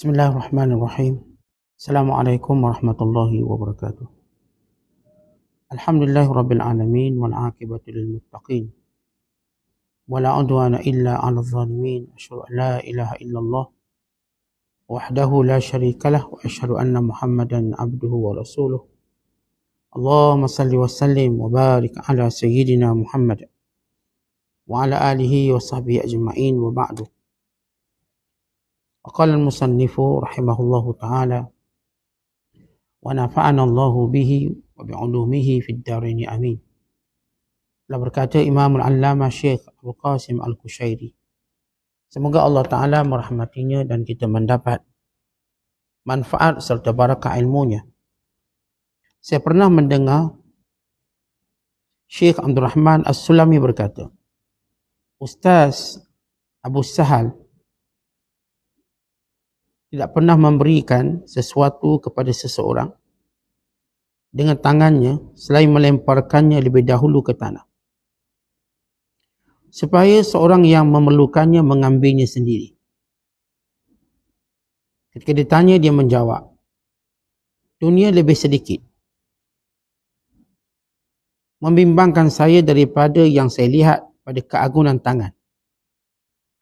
Bismillahirrahmanirrahim. Assalamualaikum warahmatullahi wabarakatuh. Alhamdulillahirabbil alamin wal aqibatu lil muttaqin. Wala udwana illa 'alal zalimin. Asyhadu an la ilaha illallah wahdahu la syarikalah wa asyhadu anna Muhammadan abduhu wa rasuluh. Allahumma salli wa sallim wa barik ala sayyidina Muhammad wa ala alihi wa sahbihi ajma'in wa ba'du. Qala al-musannifu rahimahullahu ta'ala wa nafa'ana Allahu bihi wa bi'ulumihi fid dharain amin. Telah berkata Imam Al-Allamah Syekh Abu Qasim Al-Kushairi, semoga Allah Ta'ala merahmatinya dan kita mendapat manfaat serta barakah ilmunya. Saya pernah mendengar Syekh Abdul Rahman As-Sulami berkata, Ustaz Abu Sahal tidak pernah memberikan sesuatu kepada seseorang dengan tangannya selain melemparkannya lebih dahulu ke tanah, supaya seorang yang memerlukannya mengambilnya sendiri. Ketika ditanya, dia menjawab, dunia lebih sedikit membimbangkan saya daripada yang saya lihat pada keagungan tangan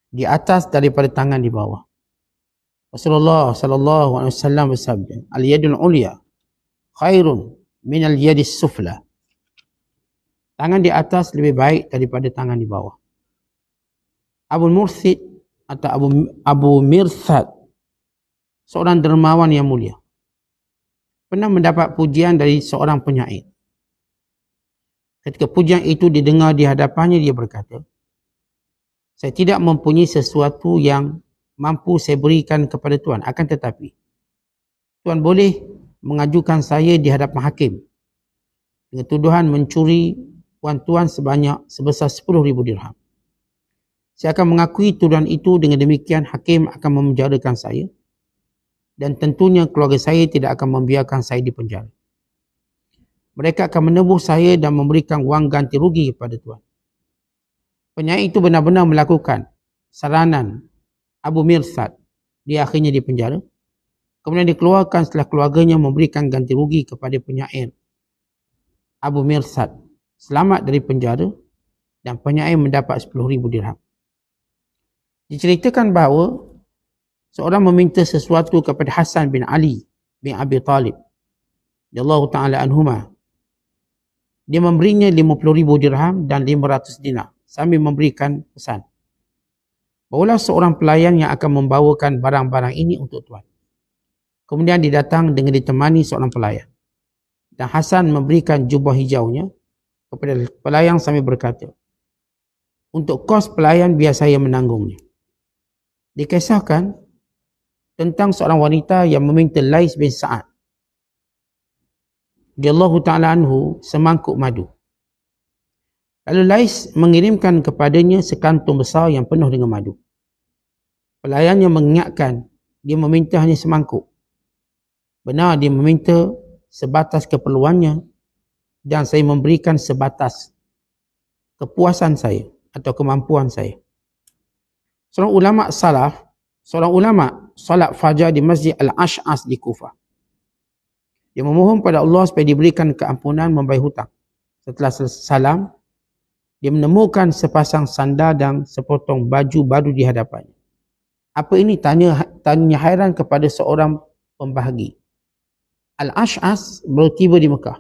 di atas daripada tangan di bawah. Rasulullah sallallahu alaihi wasallam bersabda, al-yadul ulya khairun min al-yadis sufla. Tangan di atas lebih baik daripada tangan di bawah. Abu Mursid atau Abu Mirsad, seorang dermawan yang mulia, pernah mendapat pujian dari seorang penyair. Ketika pujian itu didengar di hadapannya, dia berkata, saya tidak mempunyai sesuatu yang mampu saya berikan kepada Tuan, akan tetapi Tuan boleh mengajukan saya di hadapan hakim dengan tuduhan mencuri wang Tuan sebesar 10,000 dirham. Saya akan mengakui tuduhan itu, dengan demikian hakim akan memenjarakan saya dan tentunya keluarga saya tidak akan membiarkan saya di penjara. Mereka akan menebus saya dan memberikan wang ganti rugi kepada Tuan. Penyair itu benar-benar melakukan saranan Abu Mirsad. Dia akhirnya dipenjara. Kemudian dikeluarkan setelah keluarganya memberikan ganti rugi kepada penyair Abu Mirsad. Selamat dari penjara dan penyair mendapat 10,000 dirham. Diceritakan bahawa seorang meminta sesuatu kepada Hasan bin Ali bin Abi Talib radhiyallahu ta'ala anhuma. Dia memberinya 50,000 dirham dan 500 dinar sambil memberikan pesan, barulah seorang pelayan yang akan membawakan barang-barang ini untuk Tuan. Kemudian dia datang dengan ditemani seorang pelayan. Dan Hasan memberikan jubah hijaunya kepada pelayan sambil berkata, untuk kos pelayan biar saya menanggungnya. Dikisahkan tentang seorang wanita yang meminta Lais bin Sa'ad radhiyallahu ta'ala anhu semangkuk madu. Lalu Lais mengirimkan kepadanya sekantung besar yang penuh dengan madu. Pelayannya mengingatkan, dia meminta hanya semangkuk. Benar, dia meminta sebatas keperluannya dan saya memberikan sebatas kepuasan saya atau kemampuan saya. Seorang ulama salat fajar di Masjid Al-Ash'as di Kufah. Dia memohon pada Allah supaya diberikan keampunan membayar hutang. Setelah salam, dia menemukan sepasang sandal dan sepotong baju baru di hadapannya. Apa ini? Tanya hairan kepada seorang pembahagi. Al-Ash'as baru tiba di Mekah.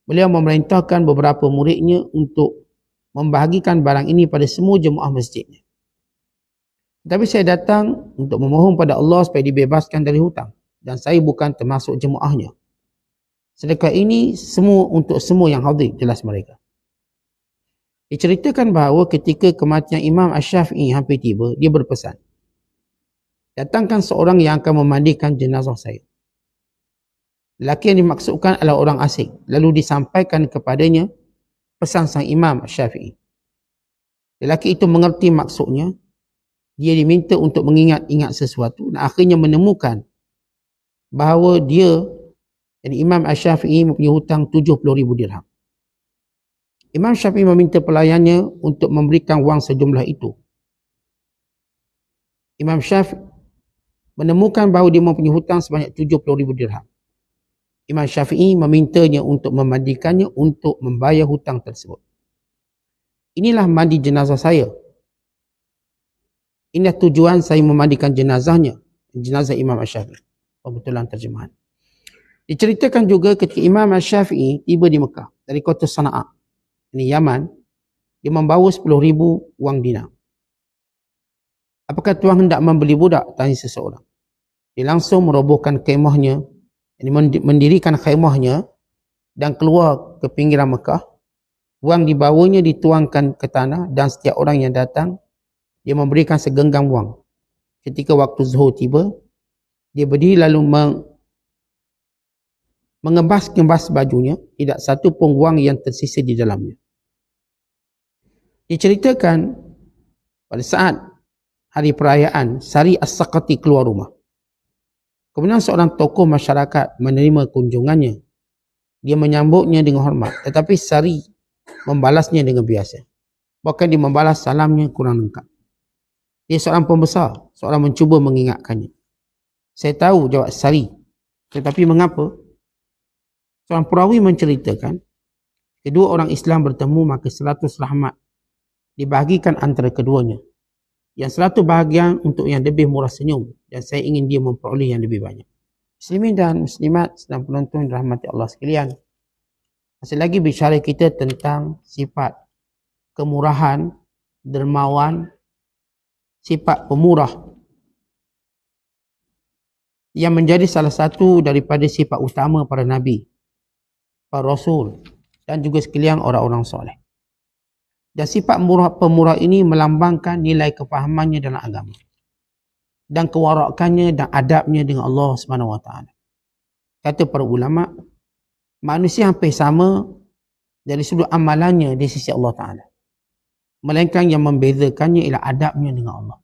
Beliau memerintahkan beberapa muridnya untuk membahagikan barang ini pada semua jemaah masjidnya. Tetapi saya datang untuk memohon pada Allah supaya dibebaskan dari hutang. Dan saya bukan termasuk jemaahnya. Sedekah ini semua untuk semua yang hadir, jelas mereka. Diceritakan bahawa ketika kematian Imam Asy-Syafi'i hampir tiba, dia berpesan, datangkan seorang yang akan memandikan jenazah saya. Lelaki yang dimaksudkan adalah orang asing. Lalu disampaikan kepadanya pesan sang Imam Asy-Syafi'i. Lelaki itu mengerti maksudnya. Dia diminta untuk mengingat-ingat sesuatu dan akhirnya menemukan bahawa dia dan Imam Asy-Syafi'i mempunyai hutang 70,000 dirham. Imam Syafi'i meminta pelayannya untuk memberikan wang sejumlah itu. Imam Syafi'i menemukan bahawa dia mempunyai hutang sebanyak 70,000 dirham. Imam Syafi'i memintanya untuk memandikannya untuk membayar hutang tersebut. Inilah mandi jenazah saya. Inilah tujuan saya memandikan jenazahnya, jenazah Imam Syafi'i. Pembetulan terjemahan. Diceritakan juga ketika Imam Syafi'i tiba di Mekah dari kota Sana'a, ini Yaman, dia membawa 10,000 wang dinar. Apakah tuan hendak membeli budak? Tanya seseorang. Dia langsung merobohkan kemahnya, mendirikan kemahnya dan keluar ke pinggiran Mekah. Wang dibawanya dituangkan ke tanah dan setiap orang yang datang, dia memberikan segenggam wang. Ketika waktu zuhur tiba, dia berdiri lalu mengebas-kebas bajunya, tidak satu pun wang yang tersisa di dalamnya. Diceritakan pada saat hari perayaan, Sari As-Saqati keluar rumah. Kemudian seorang tokoh masyarakat menerima kunjungannya. Dia menyambutnya dengan hormat, tetapi Sari membalasnya dengan biasa. Bahkan dia membalas salamnya kurang lengkap. Dia seorang pembesar, seorang mencuba mengingatkannya. Saya tahu, jawab Sari. Tetapi mengapa? Seorang perawi menceritakan, kedua orang Islam bertemu maka 100 rahmat dibahagikan antara keduanya. Yang 100 bahagian untuk yang lebih murah senyum dan saya ingin dia memperoleh yang lebih banyak. Muslimin dan muslimat sedang penonton rahmati Allah sekalian. Masih lagi bicara kita tentang sifat kemurahan, dermawan, sifat pemurah yang menjadi salah satu daripada sifat utama para nabi, para rasul dan juga sekalian orang-orang soleh. Dan sifat pemurah ini melambangkan nilai kefahamannya dalam agama dan kewarakannya dan adabnya dengan Allah SWT. Kata para ulama, manusia hampir sama dari sudut amalannya di sisi Allah Ta'ala. Melainkan yang membezakannya ialah adabnya dengan Allah.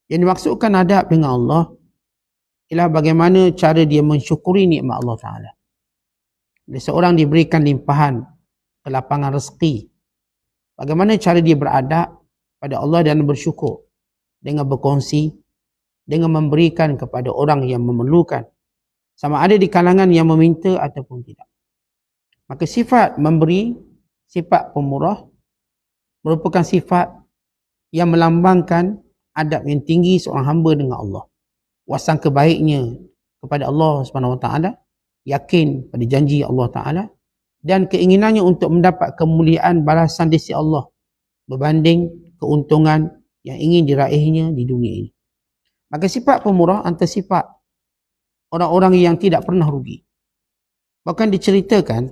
Yang dimaksudkan adab dengan Allah ialah bagaimana cara dia mensyukuri nikmat Allah Ta'ala. Bila seorang diberikan limpahan kelapangan rezeki, bagaimana cara dia beradab pada Allah dan bersyukur dengan berkongsi, dengan memberikan kepada orang yang memerlukan, sama ada di kalangan yang meminta ataupun tidak. Maka sifat memberi, sifat pemurah merupakan sifat yang melambangkan adab yang tinggi seorang hamba dengan Allah. Wasangka baiknya kepada Allah SWT, yakin pada janji Allah Ta'ala dan keinginannya untuk mendapat kemuliaan balasan di sisi Allah berbanding keuntungan yang ingin diraihnya di dunia ini. Maka sifat pemurah antara sifat orang-orang yang tidak pernah rugi. Bahkan diceritakan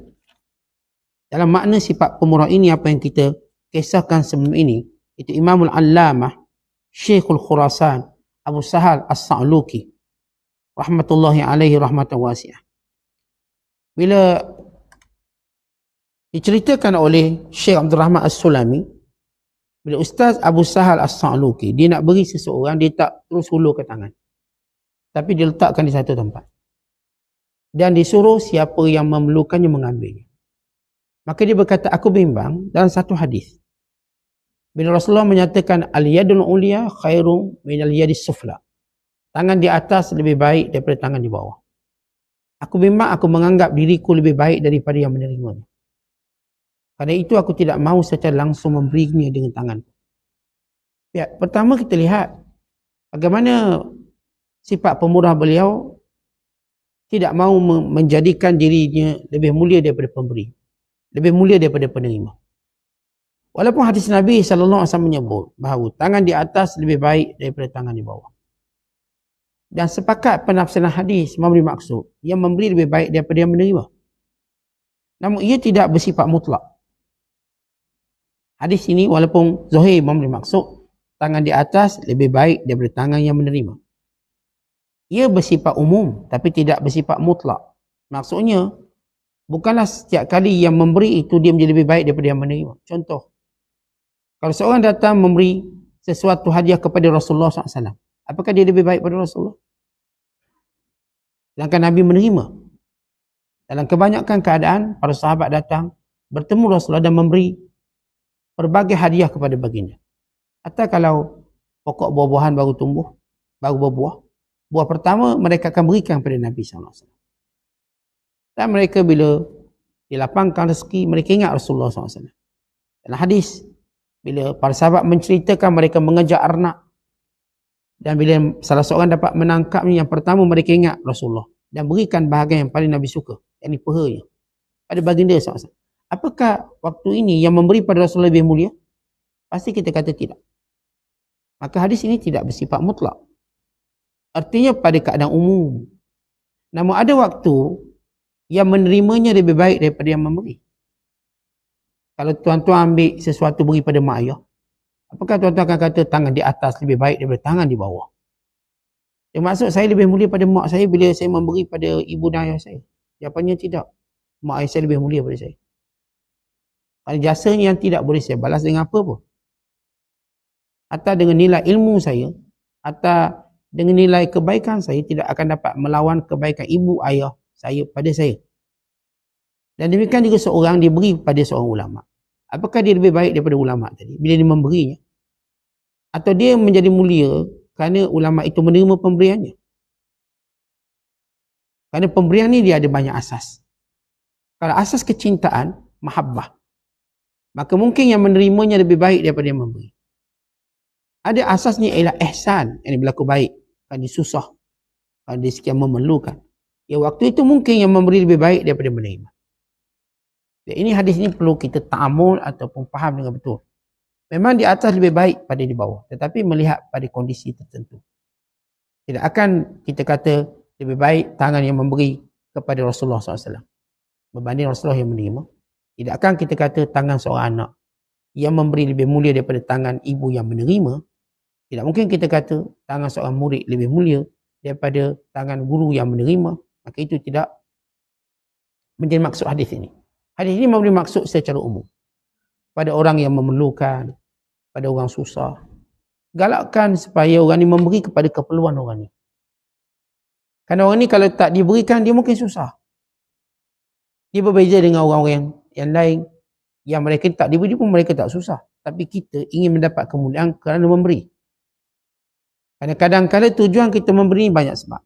dalam makna sifat pemurah ini apa yang kita kisahkan sebelum ini, itu Imamul Allamah Syekhul Khurasan Abu Sahal As-Sa'luki rahmatullahi alaihi rahmatan wasi'ah. Bila diceritakan oleh Syekh Abdul Rahman As-Sulami, bila Ustaz Abu Sahal As-Sa'luki dia nak beri seseorang, dia tak terus hulurkan tangan, tapi dia letakkan di satu tempat dan disuruh siapa yang memerlukannya mengambilnya. Maka dia berkata, aku bimbang dalam satu hadis bila Rasulullah menyatakan al-yadul ulia khairum minal yadis sufla, tangan di atas lebih baik daripada tangan di bawah. Aku bimbang, aku menganggap diriku lebih baik daripada yang menerimanya. Karena itu aku tidak mahu secara langsung memberinya dengan tangan. Ya, pertama kita lihat bagaimana sifat pemurah beliau tidak mahu menjadikan dirinya lebih mulia daripada pemberi, lebih mulia daripada penerima. Walaupun hadis Nabi SAW menyebut bahawa tangan di atas lebih baik daripada tangan di bawah. Dan sepakat penafsiran hadis memberi maksud yang memberi lebih baik daripada yang menerima. Namun ia tidak bersifat mutlak. Hadis ini walaupun zahir memberi maksud tangan di atas lebih baik daripada tangan yang menerima, ia bersifat umum tapi tidak bersifat mutlak. Maksudnya bukanlah setiap kali yang memberi itu dia menjadi lebih baik daripada yang menerima. Contoh, kalau seorang datang memberi sesuatu hadiah kepada Rasulullah SAW, apakah dia lebih baik pada Rasulullah? Sedangkan Nabi menerima. Dalam kebanyakan keadaan, para sahabat datang bertemu Rasulullah dan memberi berbagai hadiah kepada baginda. Atau kalau pokok buah-buahan baru tumbuh, baru berbuah, Buah pertama mereka akan berikan kepada Nabi SAW. Dan mereka bila dilapangkan rezeki, mereka ingat Rasulullah SAW. Dalam hadis, bila para sahabat menceritakan mereka mengejar arnak, dan bila salah seorang dapat menangkapnya, yang pertama mereka ingat Rasulullah dan berikan bahagian yang paling Nabi suka, yakni pehanya, pada baginda SAW. Apakah waktu ini yang memberi pada Rasulullah lebih mulia? Pasti kita kata tidak. Maka hadis ini tidak bersifat mutlak. Artinya pada keadaan umum. Namun ada waktu yang menerimanya lebih baik daripada yang memberi. Kalau tuan-tuan ambil sesuatu beri pada mak ayah, apakah tuan-tuan akan kata tangan di atas lebih baik daripada tangan di bawah? Yang maksud saya lebih mulia pada mak saya bila saya memberi pada ibu dan ayah saya. Jawapannya tidak. Mak ayah saya lebih mulia pada saya. Ada jasanya yang tidak boleh saya balas dengan apa pun. Atau dengan nilai ilmu saya, atau dengan nilai kebaikan saya, tidak akan dapat melawan kebaikan ibu ayah saya pada saya. Dan demikian juga seorang diberi pada seorang ulama. Apakah dia lebih baik daripada ulama tadi bila dia memberinya? Atau dia menjadi mulia kerana ulama itu menerima pemberiannya? Kerana pemberian ni dia ada banyak asas. Kalau asas kecintaan, mahabbah, maka mungkin yang menerimanya lebih baik daripada yang memberi. Ada asasnya ialah ihsan, yang berlaku baik. Kalau dia susah, kalau dia sekian memerlukan. Ya, waktu itu mungkin yang memberi lebih baik daripada menerima. Ini hadis ini perlu kita ta'amul ataupun faham dengan betul. Memang di atas lebih baik pada di bawah. Tetapi melihat pada kondisi tertentu. Tidak akan kita kata lebih baik tangan yang memberi kepada Rasulullah SAW berbanding Rasulullah yang menerima. Tidak akan kita kata tangan seorang anak yang memberi lebih mulia daripada tangan ibu yang menerima. Tidak mungkin kita kata tangan seorang murid lebih mulia daripada tangan guru yang menerima. Maka itu tidak menjadi maksud hadis ini. Hadis ini memberi maksud secara umum. Pada orang yang memerlukan, pada orang susah. Galakkan supaya orang ini memberi kepada keperluan orang ini. Kerana orang ini kalau tak diberikan, dia mungkin susah. Dia berbeza dengan orang-orang yang lain. Yang mereka tak diberi pun mereka tak susah. Tapi kita ingin mendapat kemuliaan kerana memberi. Kerana kadang-kadang tujuan kita memberi banyak sebab.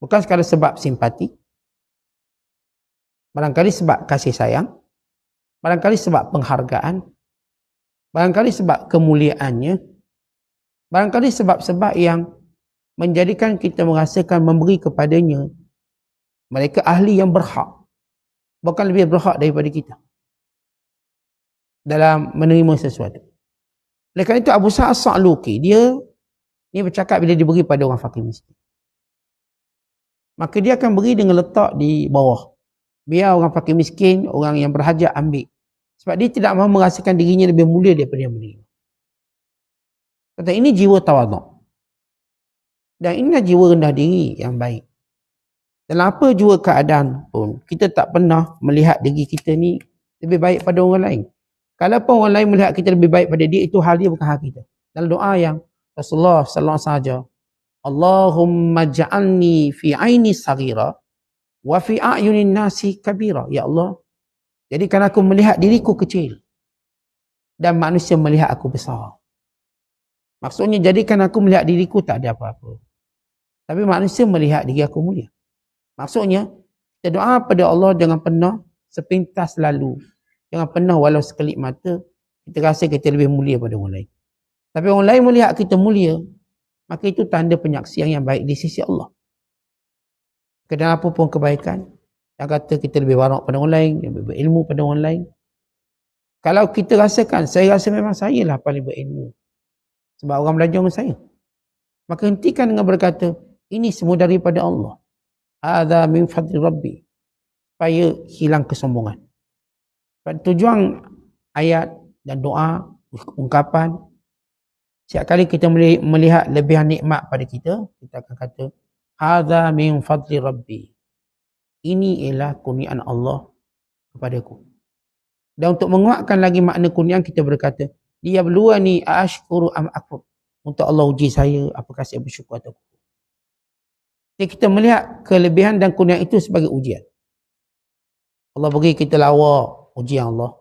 Bukan sekadar sebab simpati. Barangkali sebab kasih sayang. Barangkali sebab penghargaan. Barangkali sebab kemuliaannya. Barangkali sebab-sebab yang menjadikan kita merasakan memberi kepadanya. Mereka ahli yang berhak. Bahkan lebih berhak daripada kita. Dalam menerima sesuatu. Oleh kerana itu Abu Sa'ad As-Sa'luki, dia ni bercakap bila diberi pada orang fakir miskin. Maka dia akan beri dengan letak di bawah. Biar orang fakir miskin, orang yang berhajat ambil. Sebab dia tidak mahu merasakan dirinya lebih mulia daripada yang menerima. Kata ini jiwa tawaduk. Dan inilah jiwa rendah diri yang baik. Dalam apa jua keadaan pun, kita tak pernah melihat diri kita ni lebih baik pada orang lain. Kalau pun orang lain melihat kita lebih baik pada dia, itu hal dia bukan hal kita. Dalam doa yang Rasulullah sallallahu alaihi wasallam, Allahumma ja'alni fi aini saghira wa fi a'yunin nasi kabira. Ya Allah, jadikan aku melihat diriku kecil dan manusia melihat aku besar. Maksudnya jadikan aku melihat diriku tak ada apa-apa. Tapi manusia melihat diri aku mulia. Maksudnya, kita doa pada Allah jangan pernah sepintas lalu. Jangan pernah walau sekelip mata, kita rasa kita lebih mulia pada orang lain. Tapi orang lain melihat kita mulia, maka itu tanda penyaksian yang baik di sisi Allah. Kedua apa pun kebaikan, yang kata kita lebih warak pada orang lain, lebih berilmu pada orang lain. Kalau kita rasakan, saya rasa memang saya lah paling berilmu. Sebab orang belajar dengan saya. Maka hentikan dengan berkata, ini semua daripada Allah. Hadza min fadli Rabbi. Supaya hilang kesombongan. Tujuan ayat dan doa, ungkapan, setiap kali kita melihat lebihan nikmat pada kita, kita akan kata, hadza min fadli Rabbi. Ini ialah kurniaan Allah kepadaku. Dan untuk menguatkan lagi makna kurniaan, kita berkata, liyabluwani ashkuru am akfur. Untuk Allah uji saya, apakah saya bersyukur atau kufur. Jadi kita melihat kelebihan dan kurniaan itu sebagai ujian. Allah beri kita lawa, ujian Allah.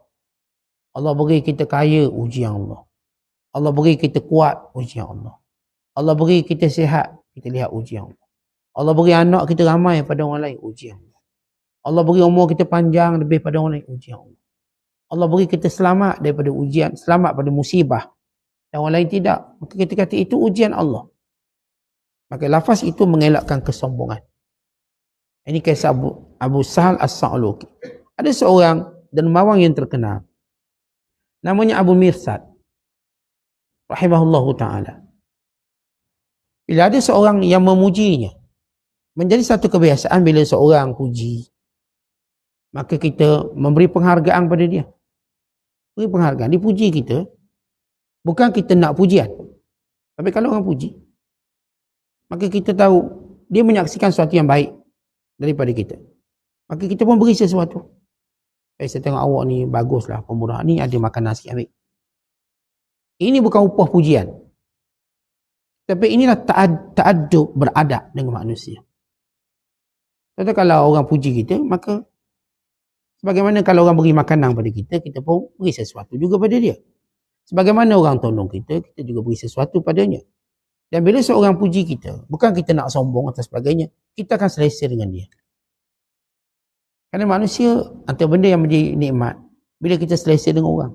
Allah beri kita kaya, ujian Allah. Allah beri kita kuat, ujian Allah. Allah beri kita sihat, kita lihat ujian Allah. Allah beri anak kita ramai pada orang lain, ujian Allah. Allah beri umur kita panjang lebih pada orang lain, ujian Allah. Allah beri kita selamat daripada ujian, selamat pada musibah dan orang lain tidak. Maka kita kata itu ujian Allah. Maka lafaz itu mengelakkan kesombongan. Ini kisah Abu Sahal As-Sa'luki. Ada seorang dermawan yang terkenal. Namanya Abu Mirsad. Rahimahullahu ta'ala. Bila ada seorang yang memujinya, menjadi satu kebiasaan bila seorang puji, maka kita memberi penghargaan pada dia. Beri penghargaan. Dipuji kita, bukan kita nak pujian. Tapi kalau orang puji, maka kita tahu dia menyaksikan sesuatu yang baik daripada kita. Maka kita pun beri sesuatu. Saya tengok awak ni baguslah, pemurah ni ada makan nasi, ambil. Ini bukan upah pujian. Tapi inilah ta'adub, beradab dengan manusia. Contoh kalau orang puji kita, maka sebagaimana kalau orang beri makanan pada kita, kita pun beri sesuatu juga pada dia. Sebagaimana orang tolong kita, kita juga beri sesuatu padanya. Dan bila seorang puji kita, bukan kita nak sombong atau sebagainya, kita akan selesa dengan dia. Kerana manusia, antara benda yang menjadi nikmat, bila kita selesa dengan orang.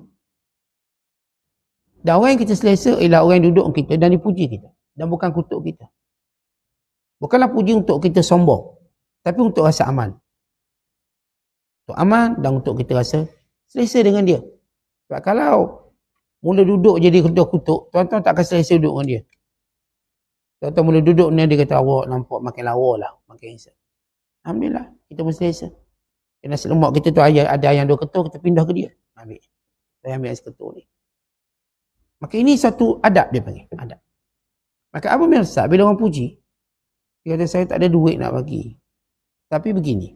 Dan orang yang kita selesa ialah orang yang duduk kita dan dipuji kita. Dan bukan kutuk kita. Bukanlah puji untuk kita sombong, tapi untuk rasa aman. Untuk aman dan untuk kita rasa selesa dengan dia. Sebab kalau mula duduk jadi kutuk, tuan-tuan tak akan selesa duduk dengan dia. Tuan-tuan mula duduk ni dia kata, awak nampak makin lawa lah, makin hisap. Alhamdulillah, kita pun selesa. Nasi lemak kita tu ada yang 2 ketul, kita pindah ke dia. Ambil. Saya ambil nasi ketul ni. Maka ini satu adab dia panggil. Adab. Maka Abu Mirsad bila orang puji, dia kata saya tak ada duit nak bagi. Tapi begini.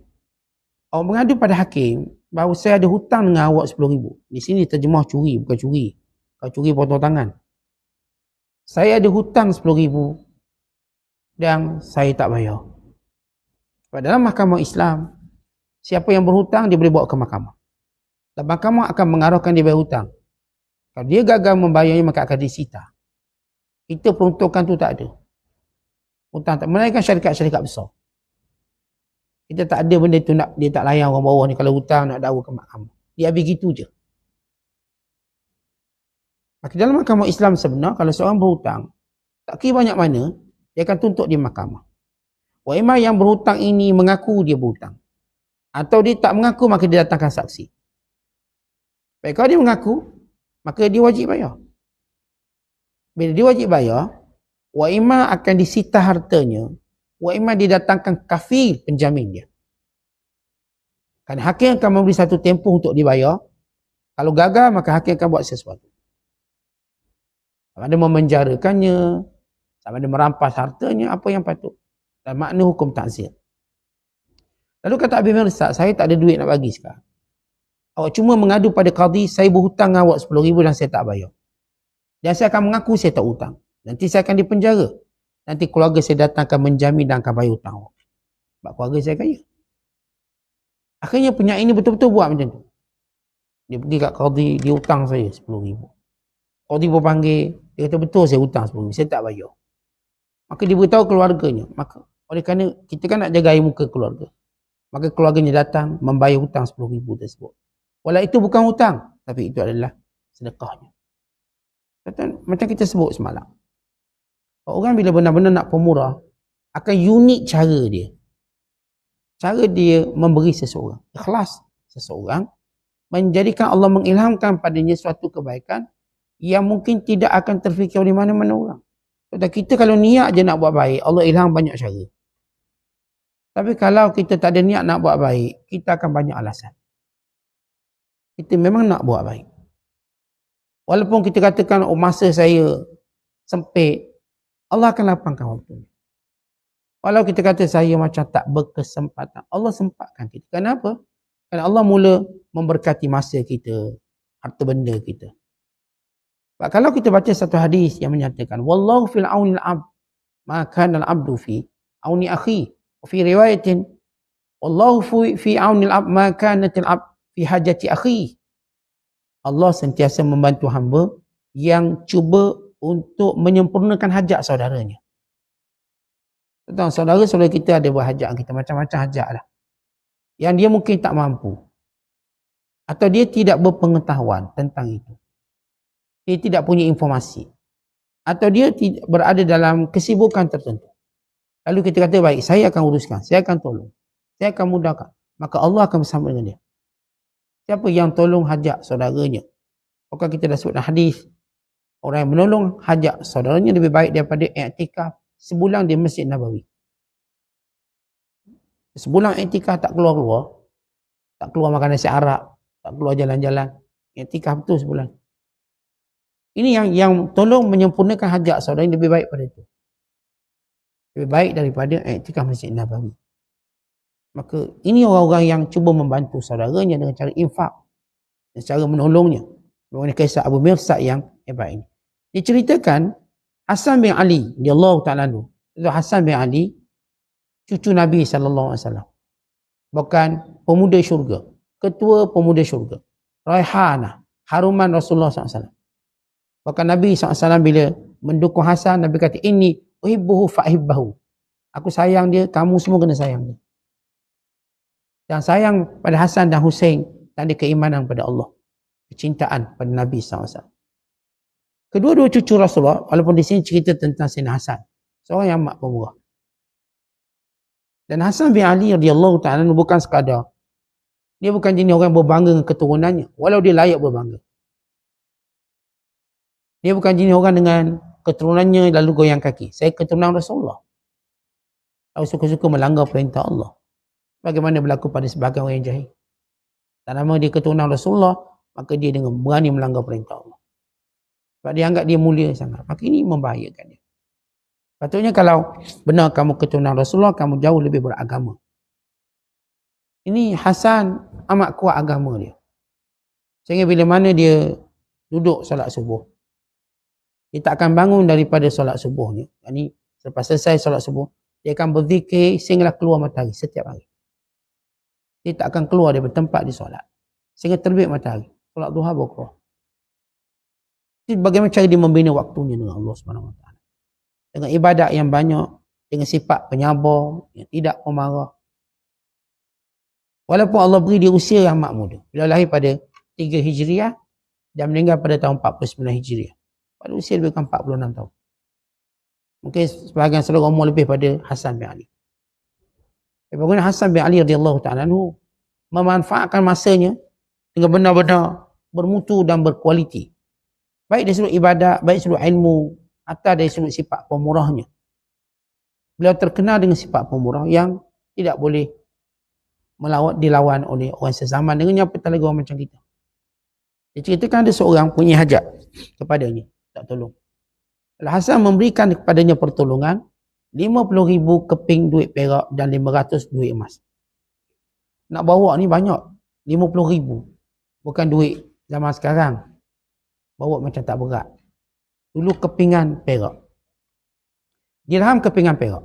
Awak mengadu pada hakim bahawa saya ada hutang dengan awak 10,000. Di sini terjemah curi, bukan curi. Kalau curi potong tangan. Saya ada hutang 10,000 dan saya tak bayar. Sebab dalam mahkamah Islam, siapa yang berhutang dia boleh bawa ke mahkamah. Dan mahkamah akan mengarahkan dia bayar hutang. Kalau dia gagal membayarnya maka akan disita. Kita peruntukan tu tak ada. Hutang tak. Melainkan syarikat-syarikat besar. Kita tak ada benda tu nak, dia tak layan orang bawah ni. Kalau hutang nak dakwa ke mahkamah. Dia habis gitu je. Maka dalam mahkamah Islam sebenar, kalau seorang berhutang, tak kira banyak mana, dia akan tuntut di mahkamah. Wa imma yang berhutang ini mengaku dia berhutang. Atau dia tak mengaku, maka dia datangkan saksi. Baik, kalau dia mengaku, maka dia wajib bayar. Bila dia wajib bayar, wa imma akan disita hartanya, wa imma didatangkan kafir penjamin dia. Kerana hakim akan memberi satu tempoh untuk dibayar. Kalau gagal, maka hakim akan buat sesuatu. Sama ada memenjarakannya, sama ada merampas hartanya, apa yang patut. Dan makna hukum ta'zir. Lalu kata Abi Mirsad, saya tak ada duit nak bagi sekarang. Awak cuma mengadu pada qadi, saya berhutang dengan awak 10,000 dan saya tak bayar. Dan saya akan mengaku saya tak hutang. Nanti saya akan dipenjara. Nanti keluarga saya datang akan menjamin dan akan bayar hutang awak. Sebab keluarga saya kaya. Akhirnya penyair ini betul-betul buat macam tu. Dia pergi kat qadi, dia hutang saya 10,000. Qadi pun panggil, dia kata betul saya hutang 10,000, saya tak bayar. Maka dia beritahu keluarganya. Maka oleh kerana kita kan nak jaga air muka keluarga. Maka keluarganya datang membayar hutang 10,000 tersebut. Walau itu bukan hutang, tapi itu adalah sedekahnya. Macam kita sebut semalam. Orang bila benar-benar nak pemurah, akan unik cara dia. Cara dia memberi seseorang. Ikhlas seseorang. Menjadikan Allah mengilhamkan padanya suatu kebaikan yang mungkin tidak akan terfikir oleh mana-mana orang. Kita kalau niat je nak buat baik, Allah ilham banyak cara. Tapi kalau kita tak ada niat nak buat baik, kita akan banyak alasan. Kita memang nak buat baik. Walaupun kita katakan, oh masa saya sempit, Allah akan lapangkan waktu. Walau kita kata saya macam tak berkesempatan, Allah sempatkan kita. Kenapa? Kerana Allah mula memberkati masa kita, harta benda kita. Sebab kalau kita baca satu hadis yang menyatakan, wallahu fil auni al-'abd, ma kana al-'abdu fi auni akhi. Fi riwayatin, wallahu fi auni al-'abd, ma kanat al-'abd fi hajati akhi. Allah sentiasa membantu hamba yang cuba untuk menyempurnakan hajat saudaranya. Tentang saudara-saudara kita ada berhajat kita, macam-macam hajat lah. Yang dia mungkin tak mampu. Atau dia tidak berpengetahuan tentang itu. Dia tidak punya informasi. Atau dia tidak berada dalam kesibukan tertentu. Lalu kita kata, baik, saya akan uruskan, saya akan tolong, saya akan mudahkan. Maka Allah akan bersama dengan dia. Siapa yang tolong hajat saudaranya? Maka kita dah sebut dalam hadis, orang yang menolong hajat saudaranya lebih baik daripada i'tikaf sebulan di Masjid Nabawi. Sebulan i'tikaf tak keluar-keluar, tak keluar makan nasi Arab, tak keluar jalan-jalan. I'tikaf betul sebulan. Ini yang tolong menyempurnakan hajat saudaranya lebih baik pada itu. Lebih baik daripada i'tikaf Masjid Nabawi. Maka ini orang-orang yang cuba membantu saudaranya dengan cara infak, dengan cara menolongnya. Bagaimana kisah Abu Mirsad yang hebat ini. Diceritakan Hasan bin Ali radhiyallahu ta'ala anhu. Itu Hasan bin Ali cucu Nabi sallallahu alaihi wasallam. Bukan pemuda syurga, ketua pemuda syurga. Raihanah, haruman Rasulullah sallallahu alaihi wasallam. Bahkan Nabi SAW bila mendukung Hasan, Nabi kata, inni uhibbuhu fa'hibbahu. Aku sayang dia, kamu semua kena sayang dia. Dan sayang pada Hasan dan Husain, tanda keimanan pada Allah. Kecintaan pada Nabi SAW. Kedua-dua cucu Rasulullah, walaupun di sini cerita tentang Sayyidina Hasan. Seorang yang amat pemurah. Dan Hasan bin Ali radhiyallahu ta'ala bukan sekadar. Dia bukan jenis orang yang berbangga dengan keturunannya. Walau dia layak berbangga. Dia bukan jenis orang dengan keturunannya lalu goyang kaki. Saya keturunan Rasulullah. Lalu suka-suka melanggar perintah Allah. Bagaimana berlaku pada sebagian orang yang jahil. Tak nama dia keturunan Rasulullah, maka dia dengan berani melanggar perintah Allah. Sebab dia anggap dia mulia sangat. Maka ini membahayakan dia. Patutnya kalau benar kamu keturunan Rasulullah, kamu jauh lebih beragama. Ini Hasan amat kuat agama dia. Sehingga bila mana dia duduk solat subuh, dia tak akan bangun daripada solat subuhnya. Ini selepas selesai solat subuh, dia akan berzikir sehinggalah keluar matahari setiap hari. Dia tak akan keluar daripada tempat di solat sehingga terbit matahari. Solat duha baru keluar. Bagaimana cara dia membina waktunya dengan Allah SWT. Dengan ibadat yang banyak, dengan sifat penyabar, yang tidak pemarah. Walaupun Allah beri dia usia yang amat muda. Bila lahir pada 3 Hijriah dan meninggal pada tahun 49 Hijriah. Pada usia lebih kurang 46 tahun. Mungkin sebahagian saudara umur lebih pada Hasan bin Ali. Bagaimana Hasan bin Ali radhiyallahu ta'ala anhu memanfaatkan masanya dengan benar-benar bermutu dan berkualiti. Baik dari sudut ibadat, baik dari sudut ilmu, atau dari sudut sifat pemurahnya. Beliau terkenal dengan sifat pemurah yang tidak boleh dilawan oleh orang sezaman dengan yang petang lagi orang macam kita. Dia ceritakan ada seorang punya hajat kepadanya, tak tolong. Al-Hasan memberikan kepadanya pertolongan 50,000 keping duit perak dan 500 duit emas. Nak bawa ni banyak, 50,000. Bukan duit zaman sekarang. Bawa macam tak berat. Dulu kepingan perak. Dirham kepingan perak.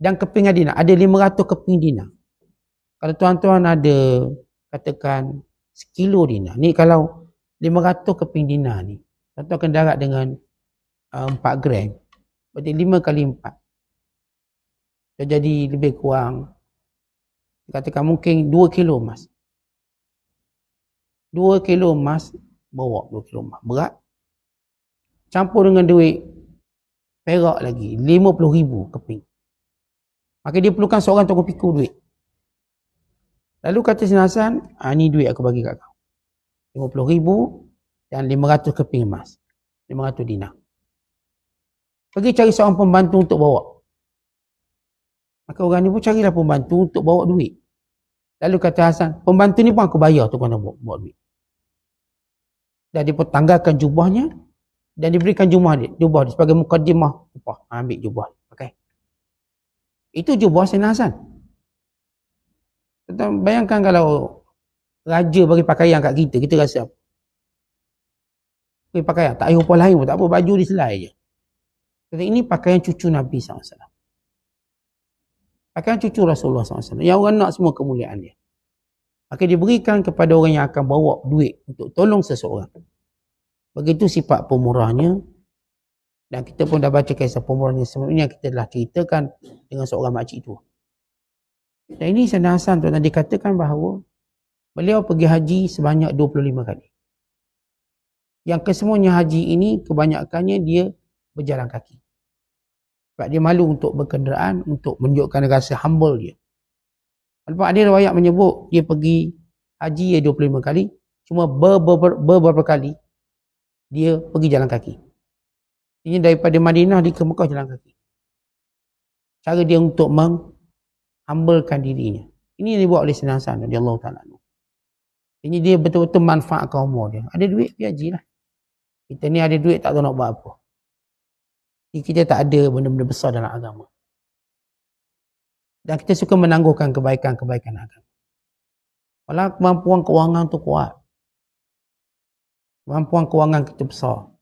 Dan kepingan dinar. Ada 500 keping dinar. Kalau tuan-tuan ada katakan sekilo dinar. Ni kalau 500 keping dinar ni. Tuan-tuan akan darat dengan 4 gram. Berarti 5 kali 4. Jadi lebih kurang. Katakan mungkin 2 kilo emas. 2 kilo emas. Bawa 2 kilo emas. Berat. Campur dengan duit perak lagi. 50,000 keping. Maka dia perlukan seorang toko pikul duit. Lalu kata Sayyidina Hasan, ni duit aku bagi kat kau. 50,000 dan 500 keping emas. 500 dinar. Pergi cari seorang pembantu untuk bawa. Maka orang ni pun carilah pembantu untuk bawa duit. Lalu kata Hasan, pembantu ni pun aku bayar tu kau nak bawa duit. Dan dia pun tanggalkan jubahnya dan diberikan jubah dia sebagai mukaddimah upah. Ambil jubah, pakai. Itu jubah Sayyidina Hasan. Bayangkan kalau raja bagi pakaian kat kita, kita rasa apa? Bagi pakaian, tak payah upah lain pun, tak apa, baju diselai je. Kata ini pakaian cucu Nabi SAW. Pakaian cucu Rasulullah SAW. Yang orang nak semua kemuliaan dia. Maka diberikan kepada orang yang akan bawa duit untuk tolong seseorang. Begitu sifat pemurahnya Dan kita pun dah baca kisah pemurahnya sebelumnya, kita telah ceritakan dengan seorang makcik tu. Dan ini Sayyidina Hasan tuan dikatakan bahawa beliau pergi haji sebanyak 25 kali. Yang kesemuanya haji ini kebanyakannya dia berjalan kaki. Sebab dia malu untuk berkenderaan, untuk menunjukkan rasa humble dia. Lepas ada riwayat menyebut dia pergi haji 25 kali, cuma beberapa kali dia pergi jalan kaki. Ini daripada Madinah di ke Mekah jalan kaki. Cara dia untuk menghumblekan dirinya. Ini yang dibuat oleh Sayyidina Hasan radhiyallahu ta'ala. Ini dia betul-betul manfaatkan umur dia. Ada duit, pergi haji lah. Kita ni ada duit tak tahu nak buat apa. Kita tak ada benda-benda besar dalam agama. Dan kita suka menangguhkan kebaikan-kebaikan agama. Walau kemampuan kewangan tu kuat. Kemampuan kewangan kita besar.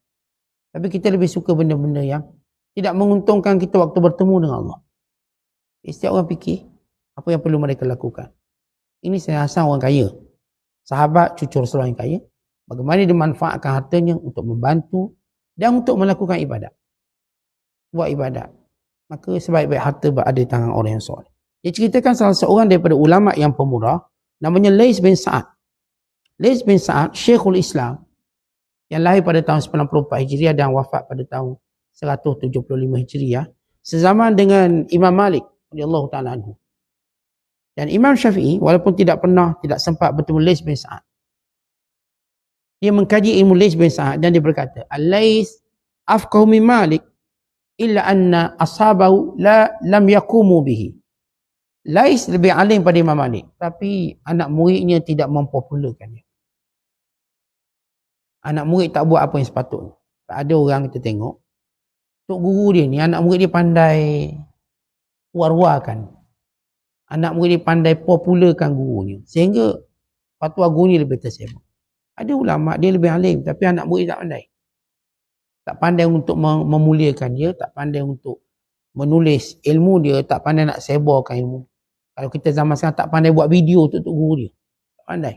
Tapi kita lebih suka benda-benda yang tidak menguntungkan kita waktu bertemu dengan Allah. Setiap orang fikir apa yang perlu mereka lakukan. Ini Sayyidina Hasan orang kaya. Sahabat cucu Rasulullah yang kaya. Bagaimana dia manfaatkan hartanya untuk membantu dan untuk melakukan ibadat. Buat ibadat. Maka sebaik-baik harta berada di tangan orang yang soleh. Dia ceritakan salah seorang daripada ulama yang pemurah, namanya Lais bin Sa'ad. Lais bin Sa'ad, Syekhul Islam, yang lahir pada tahun 94 Hijriah dan wafat pada tahun 175 Hijriah, sezaman dengan Imam Malik radhiyallahu ta'ala anhu. Dan Imam Syafi'i walaupun tidak sempat bertemu Lais bin Sa'ad, dia mengkaji ilmu Lais bin Sa'ad dan dia berkata, Al-Lais afqahu min Malik illa anna ashabahu lam yaqumu bihi. Lais lebih alim pada Imam Malik, tapi anak muridnya tidak mempopularkannya. Anak murid tak buat apa yang sepatutnya. Ada orang kita tengok, tok guru dia ni, anak murid dia pandai war-warkan. Anak murid dia pandai popularkan gurunya. Sehingga fatwa guru ni lebih tersebar. Ada ulama dia lebih alim, tapi anak murid tak pandai. Tak pandai untuk memuliakan dia, tak pandai untuk menulis ilmu dia, tak pandai nak sebarkan ilmu. Kalau kita zaman sekarang tak pandai buat video untuk guru dia. Tak pandai.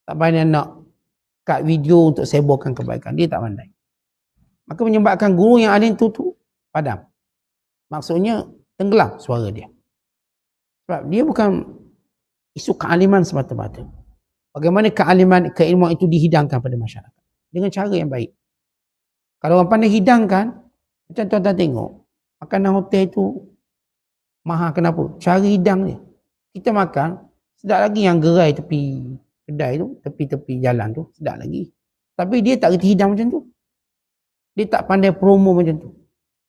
Tak pandai nak kat video untuk sebarkan kebaikan. Dia tak pandai. Maka menyebabkan guru yang alim tu padam. Maksudnya tenggelam suara dia. Sebab dia bukan isu kealiman semata-mata. Bagaimana keilmuan itu dihidangkan pada masyarakat. Dengan cara yang baik. Kalau orang pandai hidangkan, macam tuan-tuan tengok, makanan hotel itu mahal kenapa? Cara hidang dia. Kita makan, sedap lagi yang gerai tepi kedai tu, tepi-tepi jalan tu, sedap lagi. Tapi dia tak reti hidang macam tu. Dia tak pandai promo macam tu.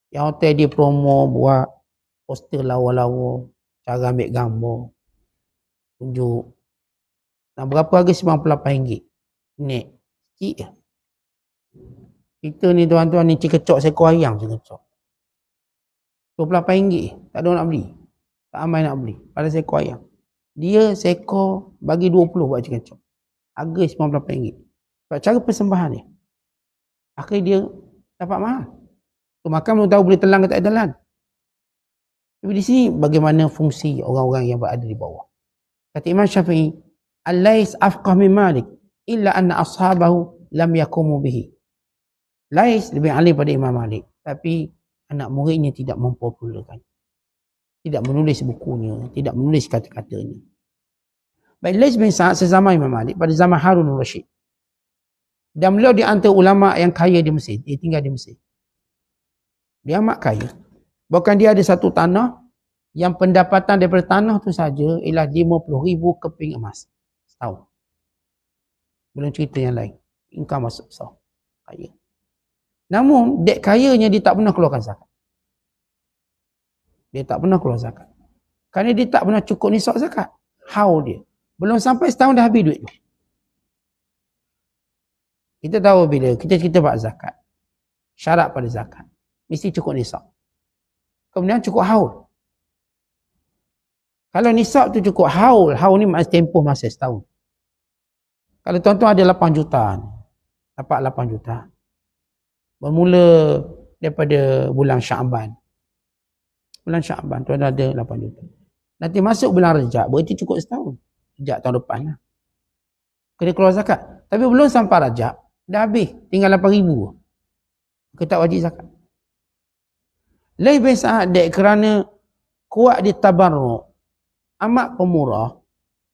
Yang hotel dia promo, buat poster lawa-lawa, cara ambil gambar, tunjuk. Nah, berapa harga? RM98. Nek, sikit je. Kita ni tuan-tuan ni cikecok seekor ayam cikecok. RM28. Tak ada orang nak beli. Tak ramai nak beli. Pada seekor ayam. Dia seekor bagi 20 buat cikecok. Harga RM98. Sebab cara persembahan ni. Akhirnya dia dapat mahal. Tu makan belum tahu boleh telan ke tak telan. Tapi di sini bagaimana fungsi orang-orang yang berada di bawah. Kata Imam Syafi'i, Al-Lais afqah min Malik illa anna ashabahu lam yaqumu bihi. Lais lebih alim pada Imam Malik, tapi anak muridnya tidak mempopularkan. Tidak menulis bukunya, tidak menulis kata-katanya. Baik, Lais bin Sa'ad sezaman Imam Malik pada zaman Harun al-Rashid. Dan beliau di antara ulama yang kaya di Mesir. Dia tinggal di Mesir. Dia amat kaya. Bahkan dia ada satu tanah yang pendapatan daripada tanah tu saja ialah 50,000 keping emas setahun. Belum cerita yang lain. Income masuk besar. Kaya. Namun, dek kayanya dia tak pernah keluarkan zakat. Dia tak pernah keluar zakat. Kerana dia tak pernah cukup nisab zakat. Haul dia. Belum sampai setahun dah habis duit tu. Kita tahu bila kita buat zakat. Syarat pada zakat. Mesti cukup nisab. Kemudian cukup haul. Kalau nisab tu cukup haul. Haul ni maknanya tempoh masa setahun. Kalau tuan-tuan ada 8 juta. Dapat 8 juta. Bermula daripada bulan Sya'ban. Bulan Sya'ban tu ada 8 juta. Nanti masuk bulan Rejab, berarti cukup setahun. Rejab tahun depan lah. Kena keluar zakat. Tapi belum sampai Rejab, dah habis. Tinggal 8,000. Kita tak wajib zakat. Lebih saat dek kerana kuat di tabarruk, amat pemurah,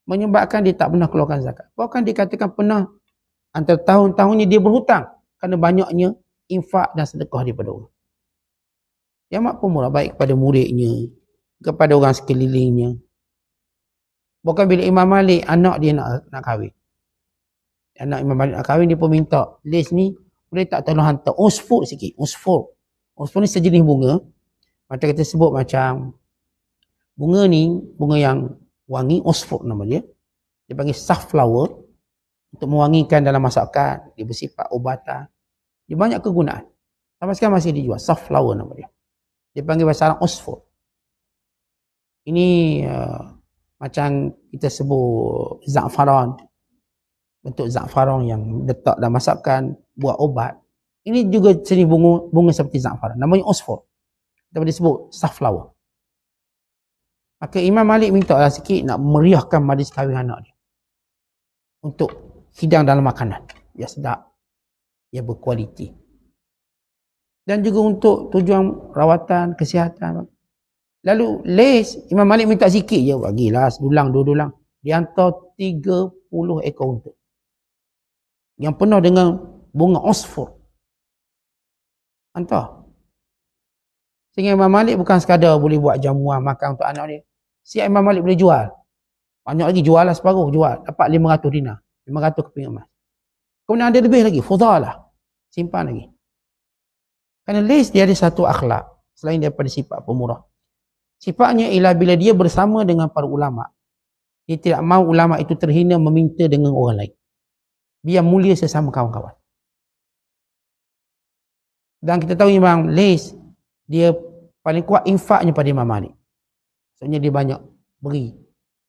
menyebabkan dia tak pernah keluarkan zakat. Bahkan dikatakan pernah antara tahun-tahunnya dia berhutang kerana banyaknya infak dan sedekah daripada orang. Dia amat pemurah, baik kepada muridnya, kepada orang sekelilingnya. Bahkan bila Imam Malik anak dia nak kahwin. Anak Imam Malik nak kahwin, dia pun minta, list ni boleh tak tolong hantar usfur sikit. Usfur ni sejenis bunga. Macam kita sebut macam bunga ni, bunga yang wangi, usfur nama dia. Dia panggil safflower untuk mewangikan dalam masakan. Dia bersifat ubatan. Dia banyak kegunaan. Sampai sekarang masih dijual. Safflower nama dia. Dia panggil bahasa Arab usfur. Ini macam kita sebut za'faran. Bentuk za'faran yang letak dalam masakan, buat obat. Ini juga jenis bunga seperti za'faran. Namanya usfur. Kita boleh sebut safflower. Maka Imam Malik minta lah sikit nak meriahkan majlis kahwin anak dia. Untuk hidang dalam makanan. Dia sedap. Dia berkualiti. Dan juga untuk tujuan rawatan, kesihatan. Lalu les, Imam Malik minta sikit je. Bagilah sedulang, 2 dulang. Dia hantar 30 ekor unta. Yang penuh dengan bunga usfur. Hantar. Sehingga Imam Malik bukan sekadar boleh buat jamuan makan untuk anak dia. Siap Imam Malik boleh jual. Banyak lagi, jual lah separuh, jual. Dapat 500 dinar. 500 keping emas. Kemudian ada lebih lagi, fudalah. Simpan lagi. Kerana les dia ada satu akhlak. Selain daripada sifat pemurah. Sifatnya ialah bila dia bersama dengan para ulama. Dia tidak mahu ulama itu terhina meminta dengan orang lain. Biar mulia sesama kawan-kawan. Dan kita tahu Imam Les, dia paling kuat infaknya pada Imam Malik. Maksudnya dia banyak beri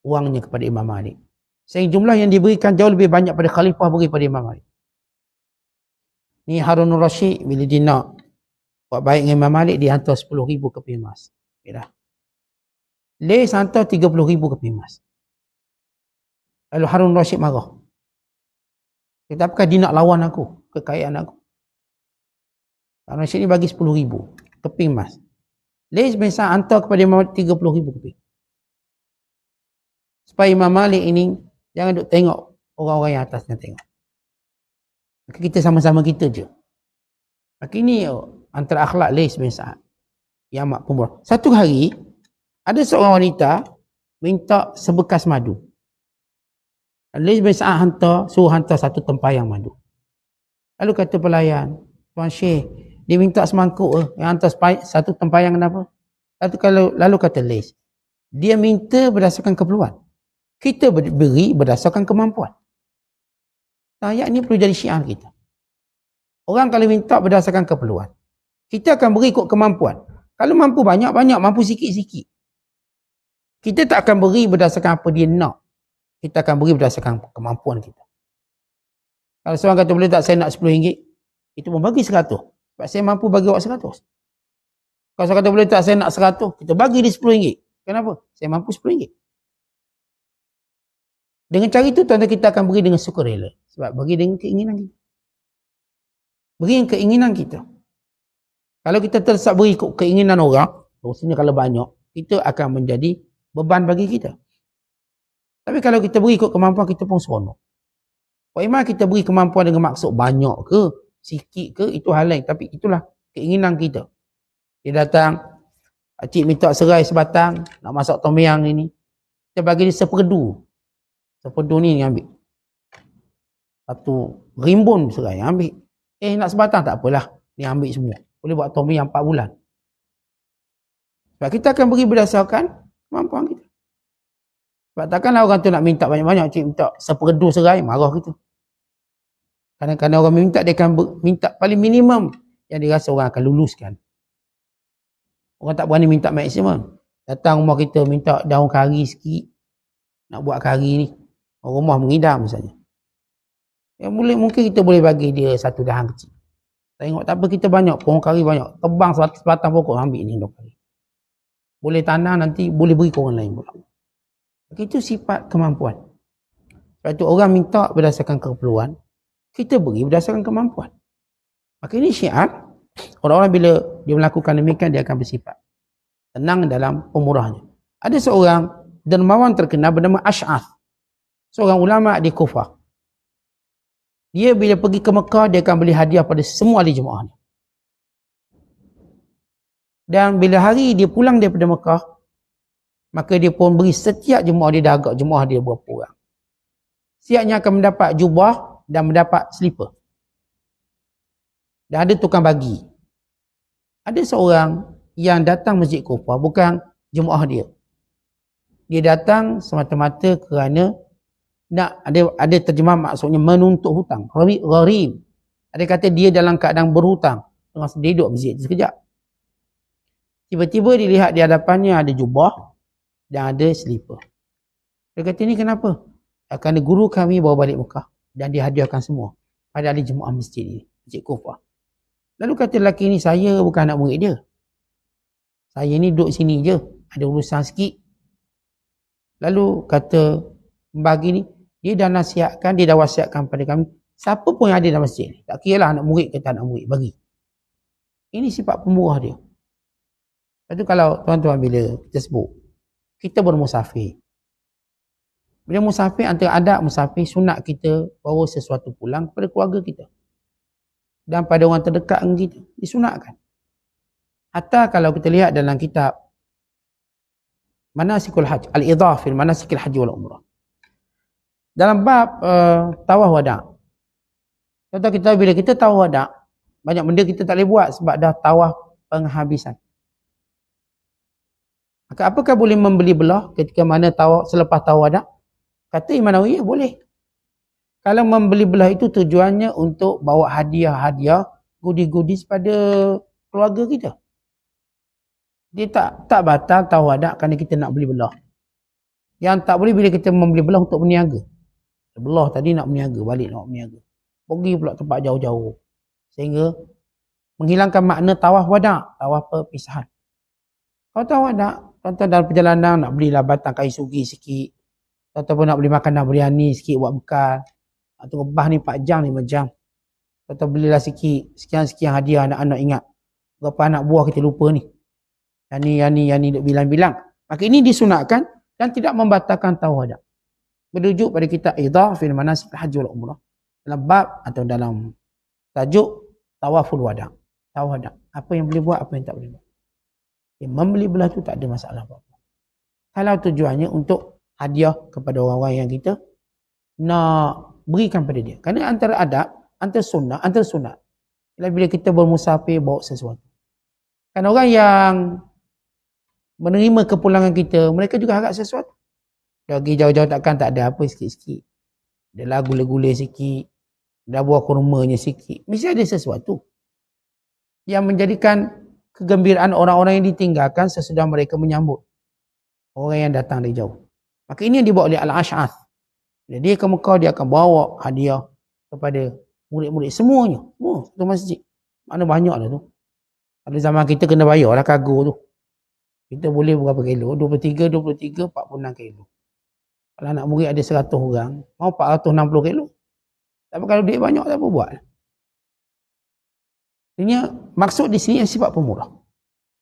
wangnya kepada Imam Malik. Sehingga jumlah yang diberikan jauh lebih banyak pada khalifah beri pada Imam Malik. Ni Harun al-Rashid bila dia nak buat baik dengan Imam Malik, dia hantar 10,000 keping emas. Okay dah. Les hantar 30,000 keping emas. Lalu Harun al-Rashid marah. Kata, apakah dia nak lawan aku, kekayaan aku? Harun al-Rashid ni bagi 10,000 keping emas. Les biasa hantar kepada Imam Malik 30,000 keping. Supaya Imam Malik ini jangan duk tengok orang-orang yang atasnya tengok. Maka kita sama-sama kita je. Maka ini antara akhlak Les bin Sa'ad yang amat pemurah. Satu hari ada seorang wanita minta sebekas madu. Les bin Sa'ad suruh hantar satu tempayang madu. Lalu kata pelayan, Tuan Syekh, dia minta semangkuk yang hantar satu tempayang kenapa? Lalu kata Les, dia minta berdasarkan keperluan. Kita beri berdasarkan kemampuan. Ayat ni perlu jadi syiar kita. Orang kalau minta berdasarkan keperluan, kita akan beri ikut kemampuan. Kalau mampu banyak-banyak, mampu sikit-sikit. Kita tak akan beri berdasarkan apa dia nak. Kita akan beri berdasarkan kemampuan kita. Kalau seorang kata, boleh tak saya nak RM10, itu pun bagi 100. Sebab saya mampu bagi awak 100. Kalau seorang kata, boleh tak saya nak 100, kita bagi dia RM10. Kenapa? Saya mampu RM10. Dengan cara itu, tuan-tuan, kita akan beri dengan sukarela. Sebab bagi dengan keinginan kita. Beri dengan keinginan kita. Kalau kita tersak beri ikut keinginan orang, maksudnya kalau banyak, kita akan menjadi beban bagi kita. Tapi kalau kita beri ikut kemampuan, kita pun seronok. Memang kita beri kemampuan dengan maksud banyak ke, sikit ke, itu hal lain. Tapi itulah keinginan kita. Dia datang, pakcik minta serai sebatang, nak masak tom yum ini. Kita bagi dia seperdu. Seperdu ni ambil. Satu rimbun serai, ambil. Nak sebatang tak apalah. Ni ambil semua. Boleh buat tom yum 4 bulan. Sebab kita akan beri berdasarkan kemampuan kita. Sebab takkanlah orang tu nak minta banyak-banyak, cik minta seperdu serai, marah kita. Kadang-kadang orang minta, dia akan minta paling minimum yang dia rasa orang akan luluskan. Orang tak berani minta maksimum. Datang rumah kita minta daun kari sikit, nak buat kari ni. Orang rumah mengidam misalnya. Mungkin kita boleh bagi dia satu dahan kecil. Tengok tak apa, kita banyak, pohon kari banyak. Tebang sebatang pokok, ambil ni daun kari. Boleh tanam nanti, boleh beri ke orang lain pula. Itu sifat kemampuan. Sebab itu orang minta berdasarkan keperluan, kita beri berdasarkan kemampuan. Maka ini syiar Orang-orang bila dia melakukan demikian, dia akan bersifat tenang dalam pemurahnya. Ada seorang dermawan terkenal bernama Ash'ath, seorang ulama di Kufah. Dia bila pergi ke Mekah, dia akan beli hadiah pada semua ahli jemaah. Dan bila hari dia pulang daripada Mekah, maka dia pun beri setiap jemaah dia, dah agak jemaah dia berapa orang. Setiapnya akan mendapat jubah dan mendapat slipper. Dan ada tukang bagi. Ada seorang yang datang masjid Kufah, bukan jemaah dia. Dia datang semata-mata kerana nak ada terjemah maksudnya menuntut hutang. Gharim. Ada kata dia dalam keadaan berhutang. Tengah duduk masjid sekejap. Tiba-tiba dilihat di hadapannya ada jubah dan ada slipper. Dia kata, ni kenapa? Kerana guru kami bawa balik Mekah dan dihadiahkan semua pada ahli jemaah masjid ini, masjid Kufah. Lalu kata lelaki ni, saya bukan anak murid dia. Saya ni duduk sini je, ada urusan sikit. Lalu kata bagi ni, dia dah nasihatkan, dia dah wasiatkan pada kami, siapa pun yang ada dalam masjid ni, tak kira lah anak murid kata anak murid, bagi. Ini sifat pemurah dia. Lepas tu kalau tuan-tuan bila kita sebut, kita bermusafir. Bila musafir, antara adab musafir, sunat kita bawa sesuatu pulang kepada keluarga kita. Dan pada orang terdekat dengan kita, disunatkan. Hatta kalau kita lihat dalam kitab Manasikul Hajj, Al-Idhah fil Manasikil Hajj wal Umrah. Dalam bab tawaf wada'. Contoh kita bila kita tawaf wada', banyak benda kita tak boleh buat sebab dah tawaf penghabisan. Maka apakah boleh membeli belah ketika mana tawaf selepas tawaf wada'? Kata Imam Nawawi, boleh. Kalau membeli belah itu tujuannya untuk bawa hadiah-hadiah, goodies-goodies pada keluarga kita. Dia tak batal tawaf wada' kerana kita nak beli belah. Yang tak boleh bila kita membeli belah untuk berniaga. Belah tadi nak berniaga, balik nak berniaga. Pergi pula tempat jauh-jauh. Sehingga menghilangkan makna tawaf wada', tawaf perpisahan. Kalau tawaf wada', tuan-tuan dalam perjalanan nak belilah batang kayu sugi sikit. Ataupun nak beli makanan biryani sikit buat bekal. Atau rebah ni 4 jam, 5 jam. Atau belilah sikit, sekian-sekian hadiah anak-anak ingat. Berapa anak buah kita lupa ni. Yang ni duk bilang-bilang. Maka ini disunatkan dan tidak membatalkan tawaf wada'. Merujuk pada kitab Idhah fil Manasikil Hajj wal Umrah. Dalam bab atau dalam tajuk tawaful wada'. Tawaf wada'. Apa yang boleh buat, apa yang tak boleh buat. Membeli belah tu tak ada masalah apa-apa. Kalau tujuannya untuk hadiah kepada orang-orang yang kita nak berikan pada dia. Kerana antara adab, antara sunat. Bila kita bermusafir bawa sesuatu. Kan orang yang menerima kepulangan kita, mereka juga harap sesuatu. Dah pergi jauh-jauh takkan tak ada apa sikit-sikit. Ada gula-gula sikit. Dah buah kurmanya sikit. Mesti ada sesuatu yang menjadikan kegembiraan orang-orang yang ditinggalkan sesudah mereka menyambut orang yang datang dari jauh. Maka ini yang dibawa oleh Al-Ash'ath. Bila dia ke Mekah, dia akan bawa hadiah kepada murid-murid semuanya. Semua satu masjid. Mana banyak lah tu. Pada zaman kita kena bayar lah kargo tu. Kita boleh berapa kilo? 23, 46 kilo. Kalau anak murid ada 100 orang, mau 460 kilo. Tapi kalau duit banyak, tak apa buat. Artinya, maksud di sini yang sifat pemurah.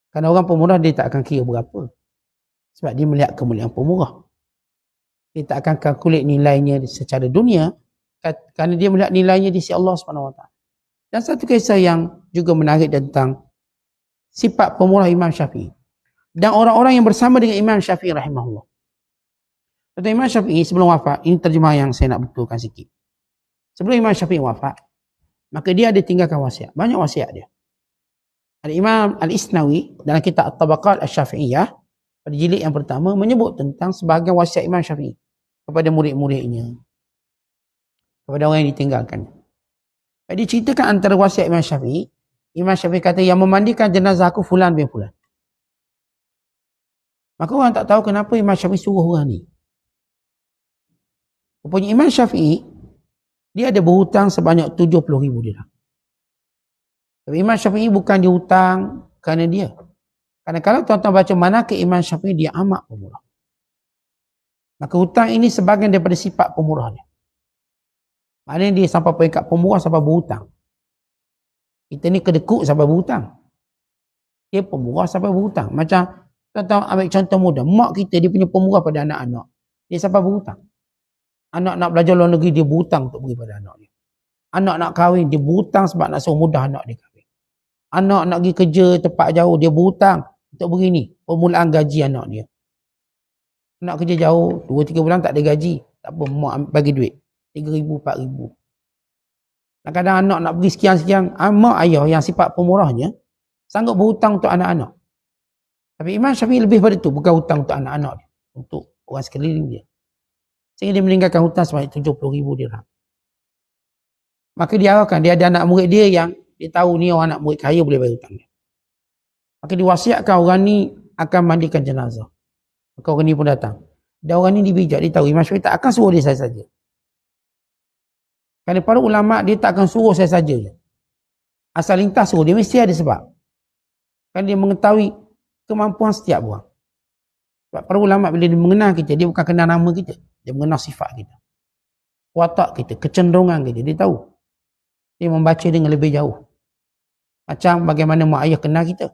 Kerana orang pemurah, dia tak akan kira berapa. Sebab dia melihat kemuliaan pemurah. Dia tak akan kalkulat nilainya secara dunia, kerana dia melihat nilainya di sisi Allah SWT. Dan satu kisah yang juga menarik tentang sifat pemurah Imam Syafi'i. Dan orang-orang yang bersama dengan Imam Syafi'i rahimahullah. Kata Imam Syafi'i sebelum wafat, ini terjemah yang saya nak betulkan sikit. Sebelum Imam Syafi'i wafat, maka dia ada tinggalkan wasiat. Banyak wasiat dia. Ada Imam Al-Isnawi dalam kitab At-Tabaqat Asy-Syafi'iyah pada jilid yang pertama menyebut tentang sebahagian wasiat Imam Syafi'i kepada murid-muridnya. Kepada orang yang ditinggalkan. Dia ceritakan antara wasiat Imam Syafi'i. Imam Syafi'i kata, yang memandikan jenazah aku fulan bin fulan. Maka orang tak tahu kenapa Imam Syafi'i suruh orang ni. Rupanya Imam Syafi'i, dia ada berhutang sebanyak 70,000 dirham. Tapi Imam Syafi'i bukan dihutang kerana dia. Kerana kalau tuan-tuan baca manaqib Imam Syafi'i, dia amat pemurah. Maka hutang ini sebahagian daripada sifat pemurah dia. Maknanya dia sampai peringkat pemurah sampai berhutang. Kita ni kedekut sampai berhutang. Dia pemurah sampai berhutang. Macam tuan-tuan ambil contoh mudah. Mak kita dia punya pemurah pada anak-anak. Dia sampai berhutang. Anak nak belajar luar negeri, dia berhutang untuk beri pada anak dia. Anak nak kahwin, dia berhutang sebab nak suruh mudah anak dia kahwin. Anak nak pergi kerja tempat jauh, dia berhutang untuk beri ni, permulaan gaji anak dia. Nak kerja jauh, 2-3 bulan tak ada gaji. Tak apa, mak bagi duit. 3,000, 4,000. Kadang-kadang anak nak pergi sekian-sekian, mak ayah yang sifat pemurahnya, sanggup berhutang untuk anak-anak. Tapi Imam Syafi'i lebih pada itu, bukan hutang untuk anak-anak dia. Untuk orang sekeliling dia. Sehingga dia meninggalkan hutang sebanyak 70,000 dirham. Maka dia arahkan, dia ada anak murid dia yang dia tahu ni orang anak murid kaya boleh bayar hutang dia. Maka diwasiatkan orang ni akan mandikan jenazah. Maka orang ni pun datang. Dan orang ni dibijak, dia tahu Imam Syafi'i tak akan suruh dia saya saja. Kerana para ulama' dia tak akan suruh saya saja. Asal lintas suruh, dia mesti ada sebab. Kerana dia mengetahui kemampuan setiap orang. Sebab para ulama' bila dia mengenal kita, dia bukan kenal nama kita. Dia mengenal sifat kita. Watak kita, kecenderungan kita, dia tahu. Dia membaca dengan lebih jauh. Macam bagaimana mak ayah kenal kita.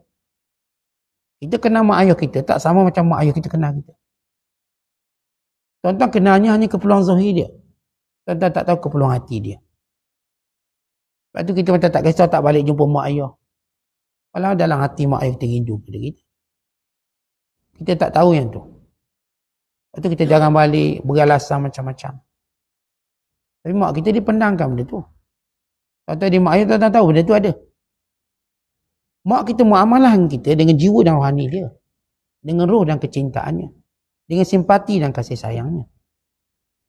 Kita kenal mak ayah kita, tak sama macam mak ayah kita kenal kita. Tuan-tuan kenalnya hanya keperluan zahir dia. Tuan-tuan tak tahu keperluan hati dia. Lepas tu kita macam tak kisah tak balik jumpa mak ayah. Walau dalam hati mak ayah kita rindu pada kita. Kita tak tahu yang tu. Lepas tu kita jangan balik beralasan macam-macam. Tapi mak kita dipendangkan benda tu. Tuan-tuan di mak ayah tuan-tuan tahu benda tu ada. Mak kita muamalah kita dengan jiwa dan rohani dia. Dengan roh dan kecintaannya. Dengan simpati dan kasih sayangnya.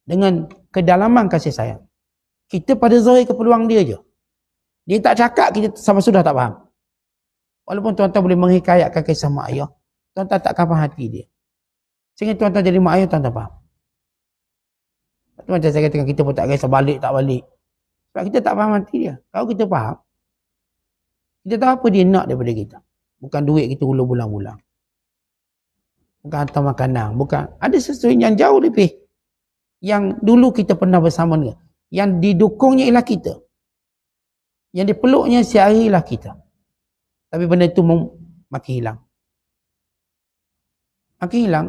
Dengan kedalaman kasih sayang. Kita pada zahir keperluan dia je. Dia tak cakap, kita sampai sudah tak faham. Walaupun tuan-tuan boleh menghikayatkan kisah mak ayah, tuan-tuan takkan faham hati dia. Sehingga tuan-tuan jadi mak ayah, tuan-tuan faham. Itu macam saya katakan, kita pun tak kisah balik, tak balik. Sebab kita tak faham hati dia. Kalau kita faham, kita tahu apa dia nak daripada kita. Bukan duit kita ulur bulan-bulan. Bukan hantar makanan. Bukan. Ada sesuatu yang jauh lebih. Yang dulu kita pernah bersama dia. Yang didukungnya ialah kita. Yang dipeluknya sehari ialah kita. Tapi benda itu makin hilang. Makin hilang.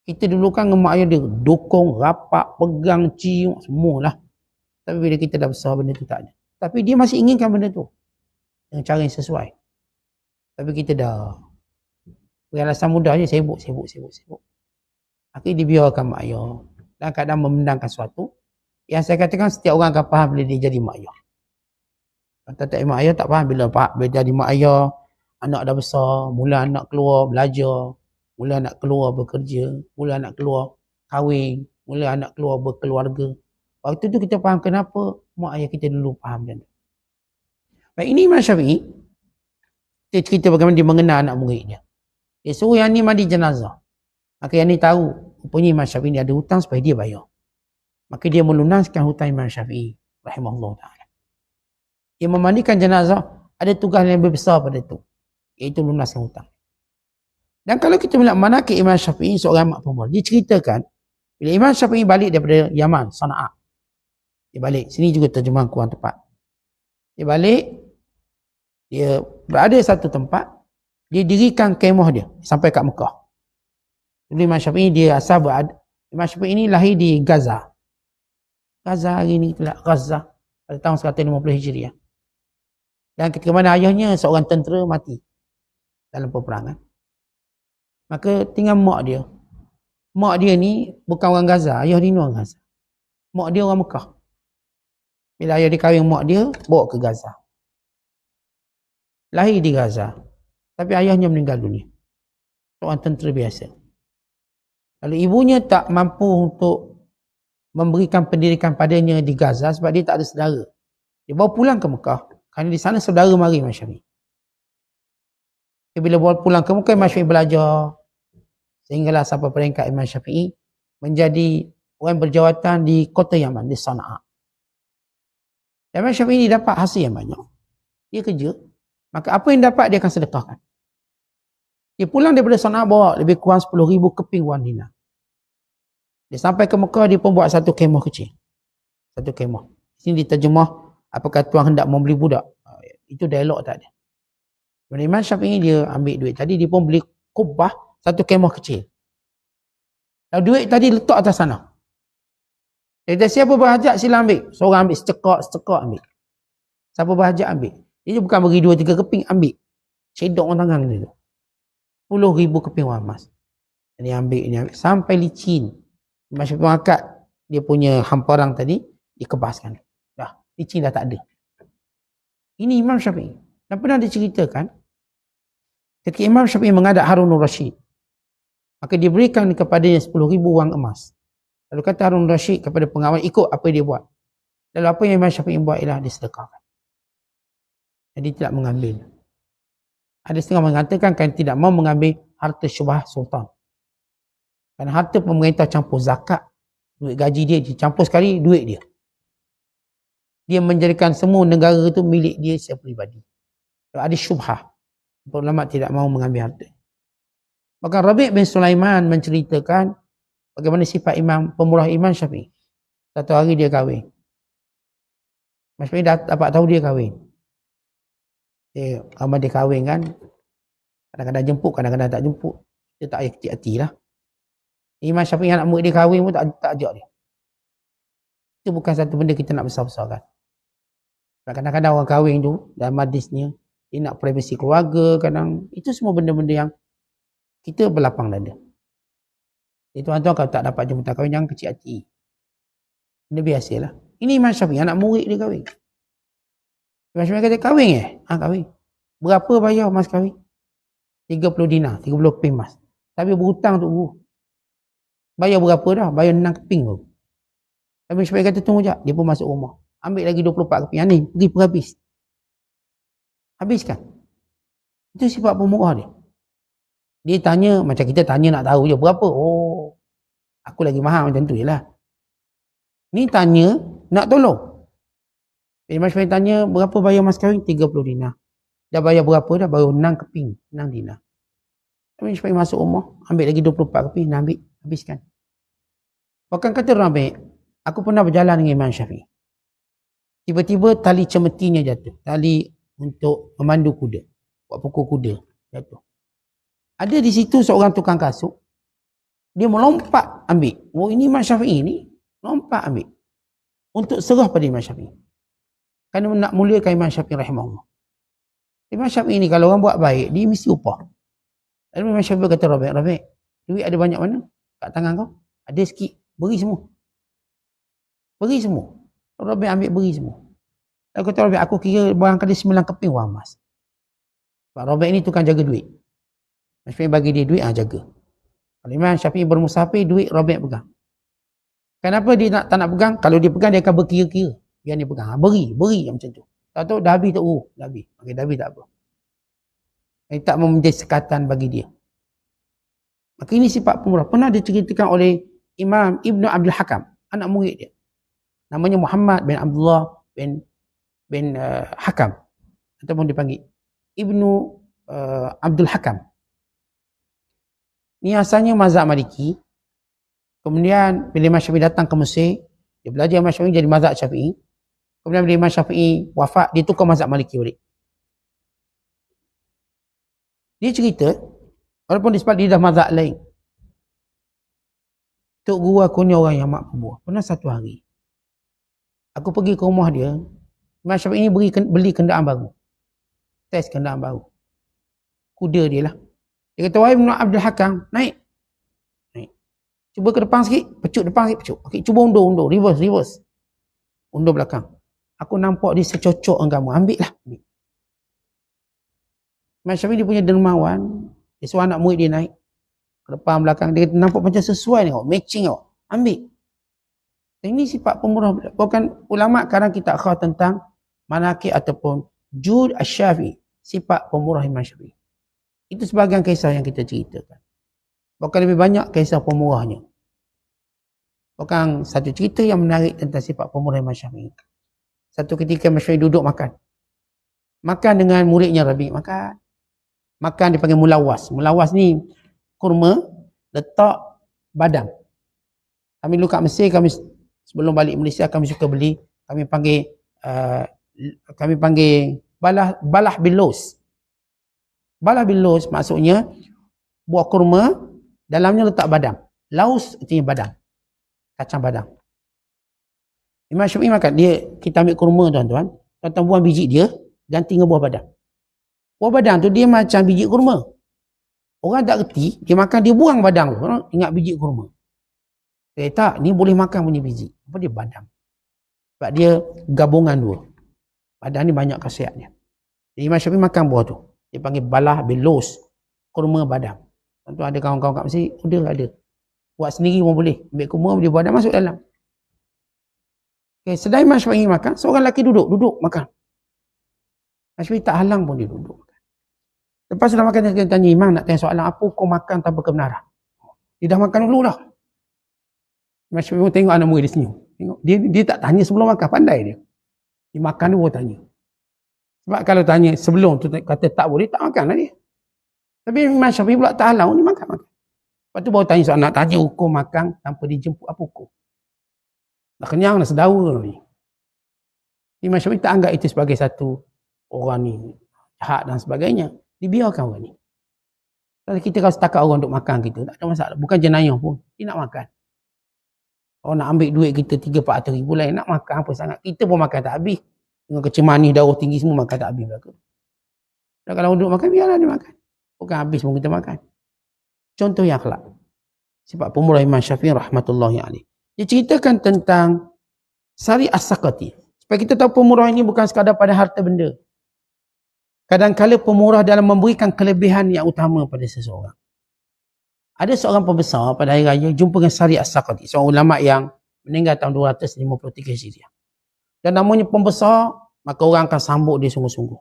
Kita dulu kan dengan mak ayah dia dukung, rapat, pegang, cium, semualah. Tapi bila kita dah besar, benda itu tak ada. Tapi dia masih inginkan benda itu. Dengan cara yang sesuai. Tapi kita dah beralasan mudah je, sibuk. Akhirnya dibiarkan mak ayah. Dan kadang memendangkan sesuatu. Yang saya katakan setiap orang akan faham bila dia jadi mak ayah. Tak mak ayah tak faham bila jadi mak ayah. Anak dah besar, mula anak keluar belajar. Mula anak keluar bekerja. Mula anak keluar kahwin. Mula anak keluar berkeluarga. Waktu tu kita faham kenapa mak ayah kita dulu faham macam tu. Baik, ini Imam Syafi'i. Dia cerita bagaimana dia mengenal anak muridnya. Dia suruh yang ni mandi jenazah. Maka yang ni tahu, rupanya Imam Syafi'i ni ada hutang supaya dia bayar. Maka dia melunaskan hutang Imam Syafi'i rahimahullah ta'ala. Dia memandikan jenazah, ada tugas yang lebih besar pada itu, iaitu lunaskan hutang. Dan kalau kita melihat manaqib Imam Syafi'i, seorang mak pemurah, dia ceritakan bila Imam Syafi'i balik daripada Yaman, Sana'a. Dia balik, sini juga terjemahan kurang tepat. Dia balik, dia berada satu tempat, dia dirikan kemah dia sampai kat Mekah. Dulu Imam Syafi'i dia asal berada, Imam Syafi'i ini lahir di Gaza. Gaza hari ni itulah Gaza pada tahun 150 Hijriah. Dan ketika mana ayahnya seorang tentera mati dalam peperangan. Maka tinggal mak dia. Mak dia ni bukan orang Gaza, ayah dia ni orang Gaza. Mak dia orang Mekah. Bila ayah dia kahwin mak dia, bawa ke Gaza. Lahir di Gaza. Tapi ayahnya meninggal dunia. Seorang tentera biasa. Lalu ibunya tak mampu untuk memberikan pendidikan padanya di Gaza sebab dia tak ada saudara. Dia bawa pulang ke Mekah. Kerana di sana saudara mari Imam Syafi'i. Bila bawa pulang ke Mekah, Imam Syafi'i belajar. Sehinggalah sampai peringkat Imam Syafi'i menjadi orang berjawatan di kota Yaman, di Sana'a. Dan Imam Syafi'i ini dapat hasil yang banyak. Dia kerja. Maka apa yang dapat dia akan sedekahkan. Dia pulang daripada Sana'a bawa lebih kurang 10,000 keping wang dinar. Dia sampai ke Mekah, dia pun buat satu kemah kecil. Satu kemah. Di sini diterjemah, apakah tuan hendak membeli budak? Itu dialog tak ada. Imam Syafi'i dia ambil duit tadi, dia pun beli kubah satu kemah kecil. Lalu duit tadi letak atas sana. Dia kata, siapa berhajat sila ambil. Seorang ambil secekak ambil. Siapa berhajat ambil. Dia bukan bagi 2-3 keping, ambil. Cedok orang tangan dia tu. 10,000 keping wang emas. Ini ambil. Sampai licin. Imam Syafi'i angkat dia punya hamparan tadi, dikebaskan. Dah, licin dah tak ada. Ini Imam Syafi'i. Dan pernah diceritakan, ketika Imam Syafi'i menghadap Harun al-Rashid, maka diberikan kepadanya 10,000 wang emas. Lalu kata Harun al-Rashid kepada pengawal, ikut apa dia buat. Lalu apa yang Imam Syafi'i buat ialah disedekahkan. Jadi tidak mengambil. Ada setengah mengatakan kan tidak mau mengambil harta syubhat sultan. Kerana harta pemerintah campur zakat, duit gaji dia dicampur sekali, duit dia. Dia menjadikan semua negara itu milik dia secara peribadi. Kalau ada syubhah, ulama tidak mahu mengambil harta. Maka Rabi' bin Sulaiman menceritakan bagaimana sifat pemurah Imam Syafi'i. Satu hari dia kahwin. Imam Syafi'i dapat tahu dia kahwin. Ramai dia kahwin kan. Kadang-kadang jemput, kadang-kadang tak jemput. Dia tak payah kecil hati lah. Imam Syafi'i anak murid dia kahwin pun tak ajak dia. Itu bukan satu benda kita nak besar-besarkan. Kadang-kadang orang kahwin tu, dalam hadisnya, dia nak privasi keluarga, kadang itu semua benda-benda yang kita berlapang dada. Jadi tuan-tuan kalau tak dapat jemputan kahwin, jangan kecil hati. Benda biasalah. Ini Imam Syafi'i, anak murid dia kahwin. Imam Syafi'i kata, kahwin kahwin. Berapa bayar mas kahwin? 30 dinar, 30 keping mas. Tapi berhutang tu guru. Bayar berapa dah? Bayar 6 keping tu. Tapi Syafi'i kata, tunggu sekejap. Dia pun masuk rumah. Ambil lagi 24 keping. Ni, pergi perhabis. Habiskan. Itu sifat pemurah dia. Dia tanya, macam kita tanya nak tahu je berapa. Oh, aku lagi mahal macam tu je lah. Ni tanya, nak tolong. Imam Syafi'i tanya, berapa bayar mas kahwin? 30 dinar. Dah bayar berapa dah? Baru 6 keping. 6 dinar. Imam Syafi'i masuk rumah, ambil lagi 24 keping, nak ambil, habiskan. Bahkan kata Rabi', aku pernah berjalan dengan Imam Syafi'i. Tiba-tiba tali cemetinya jatuh. Tali untuk memandu kuda. Buat pukul kuda. Jatuh. Ada di situ seorang tukang kasut. Dia melompat ambil. Oh, ini Imam Syafi'i ni. Lompat ambil. Untuk serah pada Imam Syafi'i. Kerana nak muliakan Imam Syafi'i rahimahullah. Imam Syafi'i ni kalau orang buat baik, dia mesti upah. Lalu Imam Syafi'i kata, Rabi', duit ada banyak mana? Kat tangan kau? Ada sikit. Beri semua. Beri semua. Rabi' ambil beri semua. Lalu kata Rabi', aku kira barangkali 9 keping wang emas. Sebab Rabi' ni tukang jaga duit. Imam Syafi'i bagi dia duit, jaga. Kalau Imam Syafi'i bermusafir, duit Rabi' pegang. Kenapa dia tak nak pegang? Kalau dia pegang, dia akan berkira-kira. Biar dia pegang. Beri macam tu. Tak tahu dah habis tak? Dah habis. Okay, dah habis tak apa. Dia tak menjadi sekatan bagi dia. Maka ini sifat pemurah. Pernah diceritakan oleh Imam Ibnu Abdul Hakam, anak murid dia. Namanya Muhammad bin Abdullah bin Hakam. Ataupun dipanggil Ibnu Abdul Hakam. Ini asalnya mazhab Maliki. Kemudian bila Imam Syafi'i datang ke Mesir, dia belajar Imam Syafi'i jadi mazhab Syafi'i. Kemudian bila Imam Syafi'i wafat, dia tukar mazhab Maliki balik. Dia cerita, walaupun dia dah mazhab lain. Tok guru aku ni orang yang mak pemurah. Pernah satu hari, aku pergi ke rumah dia, Imam Syafi'i ni beli kenderaan baru. Tes kenderaan baru. Kuda dia lah. Dia kata, wahai Ibnu Abdul Hakam, naik. Cuba ke depan sikit, pecut depan sikit, pecut. Okey, cuba undur, reverse. Undur belakang. Aku nampak dia secocok dengan kamu, ambil lah. Imam Syafi'i dia punya dermawan, dia suruh anak murid dia naik. Ke depan belakang, dia kata, nampak macam sesuai ni, matching tau. Ambil. Ini sifat pemurah. Bukan ulama kadang kita akhbar tentang manaqib ataupun jud asy-Syafi'i, sifat pemurah Imam Syafi'i. Itu sebahagian kisah yang kita ceritakan. Bukan lebih banyak kisah pemurahnya. Bukan satu cerita yang menarik tentang sifat pemurah Imam Syafi'i. Satu ketika Imam Syafi'i duduk makan. Makan dengan muridnya Rabi'. Makan dipanggil mulawas. Mulawas ni kurma letak badam. Kami dulu kat Mesir, kami sebelum balik Malaysia kami suka beli. Kami panggil balah bilos. Balah bilos maksudnya buah kurma, dalamnya letak badam. Laus artinya badam. Kacang badam. Imam Syafi'i makan, kita ambil kurma tuan-tuan, tuan-tuan buang biji dia, ganti dengan buah badam. Buah badam tu dia macam biji kurma. Orang tak kerti, dia makan, dia buang badam tu. Orang ingat biji kurma. Tak, ni boleh makan punya biji. Apa dia? Badam. Sebab dia gabungan dua. Badam ni banyak khasiat dia. Jadi Imam Syafi'i makan buah tu. Dia panggil balah bilos, kurma badam. Tentu ada kawan-kawan kat Mesir, ada. Buat sendiri pun boleh. Ambil kurma, dia badam masuk dalam. Okay, sedang Imam Syafi'i makan, seorang lelaki duduk makan. Imam Syafi'i tak halang pun dia duduk. Lepas sudah makan, dia tanya Imam, nak tanya soalan, apa kau makan tanpa kebenaran? Dia dah makan dulu dah. Imam Syafi'i pun tengok anak murid dia senyum. Tengok, dia tak tanya sebelum makan, pandai dia. Dia makan dulu tanya. Sebab kalau tanya sebelum tu kata tak boleh, tak makan lah dia. Tapi Imam Syafi'i pula tak halang, dia makan. Lepas tu baru tanya soalan, nak tanya hukum makan tanpa dijemput, apa hukum? Dah kenyang, dah sedawa ni. Imam Syafi'i tak anggap itu sebagai satu orang ni jahat dan sebagainya. Dibiarkan orang ni. Kalau kita kalau setakat orang untuk makan kita, tak ada masalah. Bukan jenayah pun. Dia nak makan. Orang nak ambil duit kita 300-400 ribu lain, nak makan apa sangat. Kita pun makan tak habis. Dengan kecil manis, darah tinggi semua makan tak habis. Dan kalau duduk makan, biarlah dia makan. Bukan habis pun kita makan. Contoh yang akhlak. Sebab pemurah Imam Syafi'i rahmatullahi alaih. Dia ceritakan tentang Sari As-Saqati. Supaya kita tahu pemurah ini bukan sekadar pada harta benda. Kadang-kadang pemurah dalam memberikan kelebihan yang utama pada seseorang. Ada seorang pembesar pada hari raya jumpa dengan Sari As-Saqati, seorang ulama yang meninggal tahun 253 Hijriah. Dan namanya pembesar, maka orang akan sambut dia sungguh-sungguh.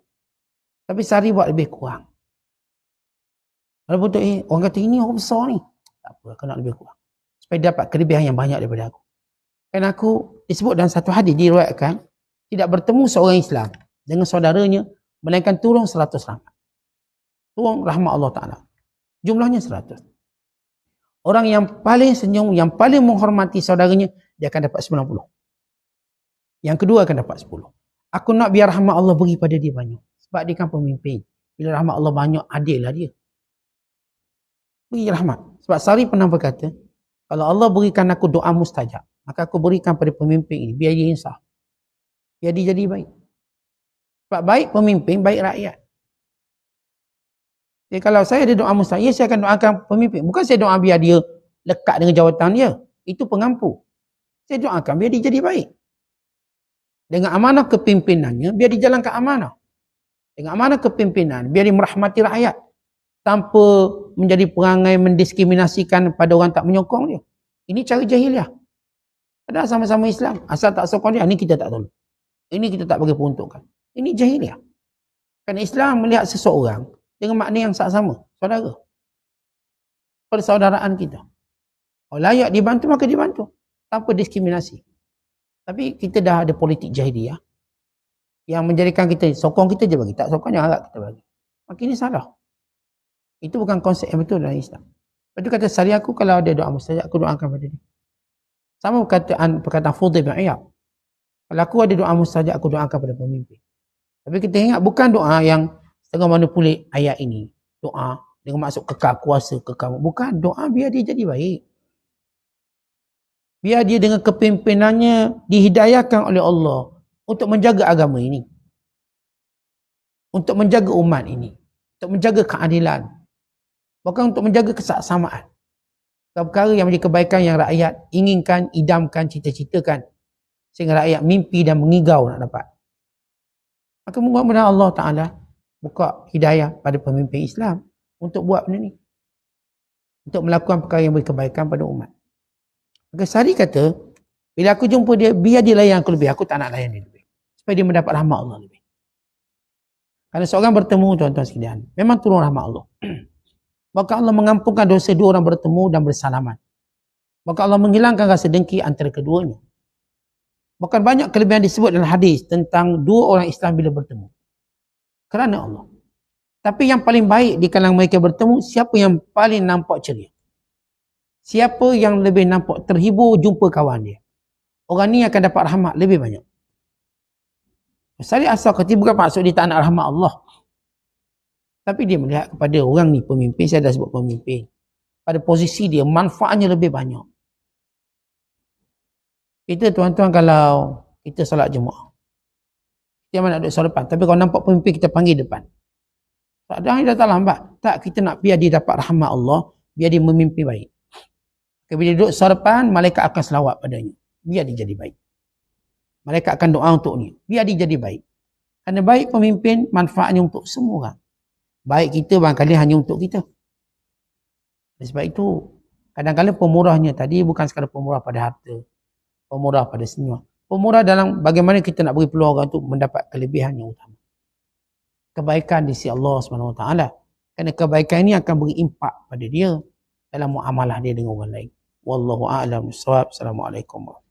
Tapi Sari buat lebih kurang. Kalau betul, orang kata ini orang besar ni. Tak apa, aku nak lebih kurang. Supaya dapat kelebihan yang banyak daripada aku. Dan aku disebut dalam satu hadis diriwayatkan, tidak bertemu seorang Islam dengan saudaranya, melainkan turun 100 rahmat. Turun rahmat Allah Ta'ala. Jumlahnya 100. Orang yang paling senyum, yang paling menghormati saudaranya, dia akan dapat 90. Yang kedua akan dapat 10. Aku nak biar rahmat Allah beri pada dia banyak. Sebab dia kan pemimpin. Bila rahmat Allah banyak, adil lah dia. Beri rahmat. Sebab Sari pernah berkata, kalau Allah berikan aku doa mustajab, maka aku berikan pada pemimpin ini, biar dia insaf. Biar dia jadi baik. Sebab baik pemimpin, baik rakyat. Jadi kalau saya ada doa mustajab, saya akan doakan pemimpin. Bukan saya doa biar dia lekat dengan jawatan dia. Itu pengampu. Saya doakan biar dia jadi baik. Dengan amanah kepimpinannya, biar dia jalankan amanah. Dengan amanah kepimpinan, biar dia merahmati rakyat. Tanpa menjadi perangai mendiskriminasikan pada orang tak menyokong dia. Ini cara jahiliah. Padahal sama-sama Islam. Asal tak sokong dia, ini kita tak tolong. Ini kita tak bagi peruntukan. Ini jahiliah. Kerana Islam melihat seseorang dengan makna yang sama. Saudara. Persaudaraan kita. Kalau layak dibantu, maka dibantu. Tanpa diskriminasi. Tapi kita dah ada politik jahiliah. Yang menjadikan kita, sokong kita je bagi. Tak sokong, jangan harap kita bagi. Maka ini salah. Itu bukan konsep yang betul dalam Islam. Lepas tu kata Sari, aku kalau ada doa mustajab, aku doakan pada dia. Sama perkataan Fudail bin Iyad. Kalau aku ada doa mustajab, aku doakan pada pemimpin. Tapi kita ingat bukan doa yang setengah manipulate ayat ini. Doa dengan maksud kekal kuasa, kekal. Bukan, doa biar dia jadi baik. Biar dia dengan kepimpinannya dihidayahkan oleh Allah untuk menjaga agama ini. Untuk menjaga umat ini. Untuk menjaga keadilan. Bahkan untuk menjaga kesaksamaan. Perkara yang menjadi kebaikan yang rakyat inginkan, idamkan, cita-citakan. Sehingga rakyat mimpi dan mengigau nak dapat. Maka mudah-mudahan Allah Ta'ala buka hidayah pada pemimpin Islam untuk buat benda ni. Untuk melakukan perkara yang berkebaikan pada umat. Maka Sari kata, bila aku jumpa dia, biar dia layan aku lebih. Aku tak nak layan dia lebih. Supaya dia mendapat rahmat Allah lebih. Kalau seorang bertemu, tuan-tuan sekalian, memang turun rahmat Allah. Maka Allah mengampunkan dosa dua orang bertemu dan bersalaman. Maka Allah menghilangkan rasa dengki antara keduanya. Bahkan banyak kelebihan disebut dalam hadis tentang dua orang Islam bila bertemu. Kerana Allah. Tapi yang paling baik di kalangan mereka bertemu, siapa yang paling nampak ceria. Siapa yang lebih nampak terhibur jumpa kawan dia. Orang ni akan dapat rahmat lebih banyak. Salih asal kata bukan maksud dia tak nak rahmat Allah. Tapi dia melihat kepada orang ni pemimpin, saya dah sebut pemimpin. Pada posisi dia, manfaatnya lebih banyak. Kita tuan-tuan kalau kita solat jemaah, kita mana duduk solat depan. Tapi kalau nampak pemimpin, kita panggil depan. Tak ada yang datang lambat. Tak, kita nak biar dia dapat rahmat Allah, biar dia memimpin baik. Bila dia duduk solat depan, malaikat akan selawat padanya. Biar dia jadi baik. Malaikat akan doa untuk dia. Biar dia jadi baik. Kerana baik pemimpin, manfaatnya untuk semua orang. Baik kita barangkali hanya untuk kita. Sebab itu, kadang-kadang pemurahnya tadi bukan sekadar pemurah pada harta. Pemurah pada senyum. Pemurah dalam bagaimana kita nak beri peluang orang untuk mendapat kelebihan yang utama. Kebaikan di sisi Allah SWT. Kerana kebaikan ini akan beri impak pada dia dalam muamalah dia dengan orang lain. Wallahu a'lam bissawab. Assalamualaikum.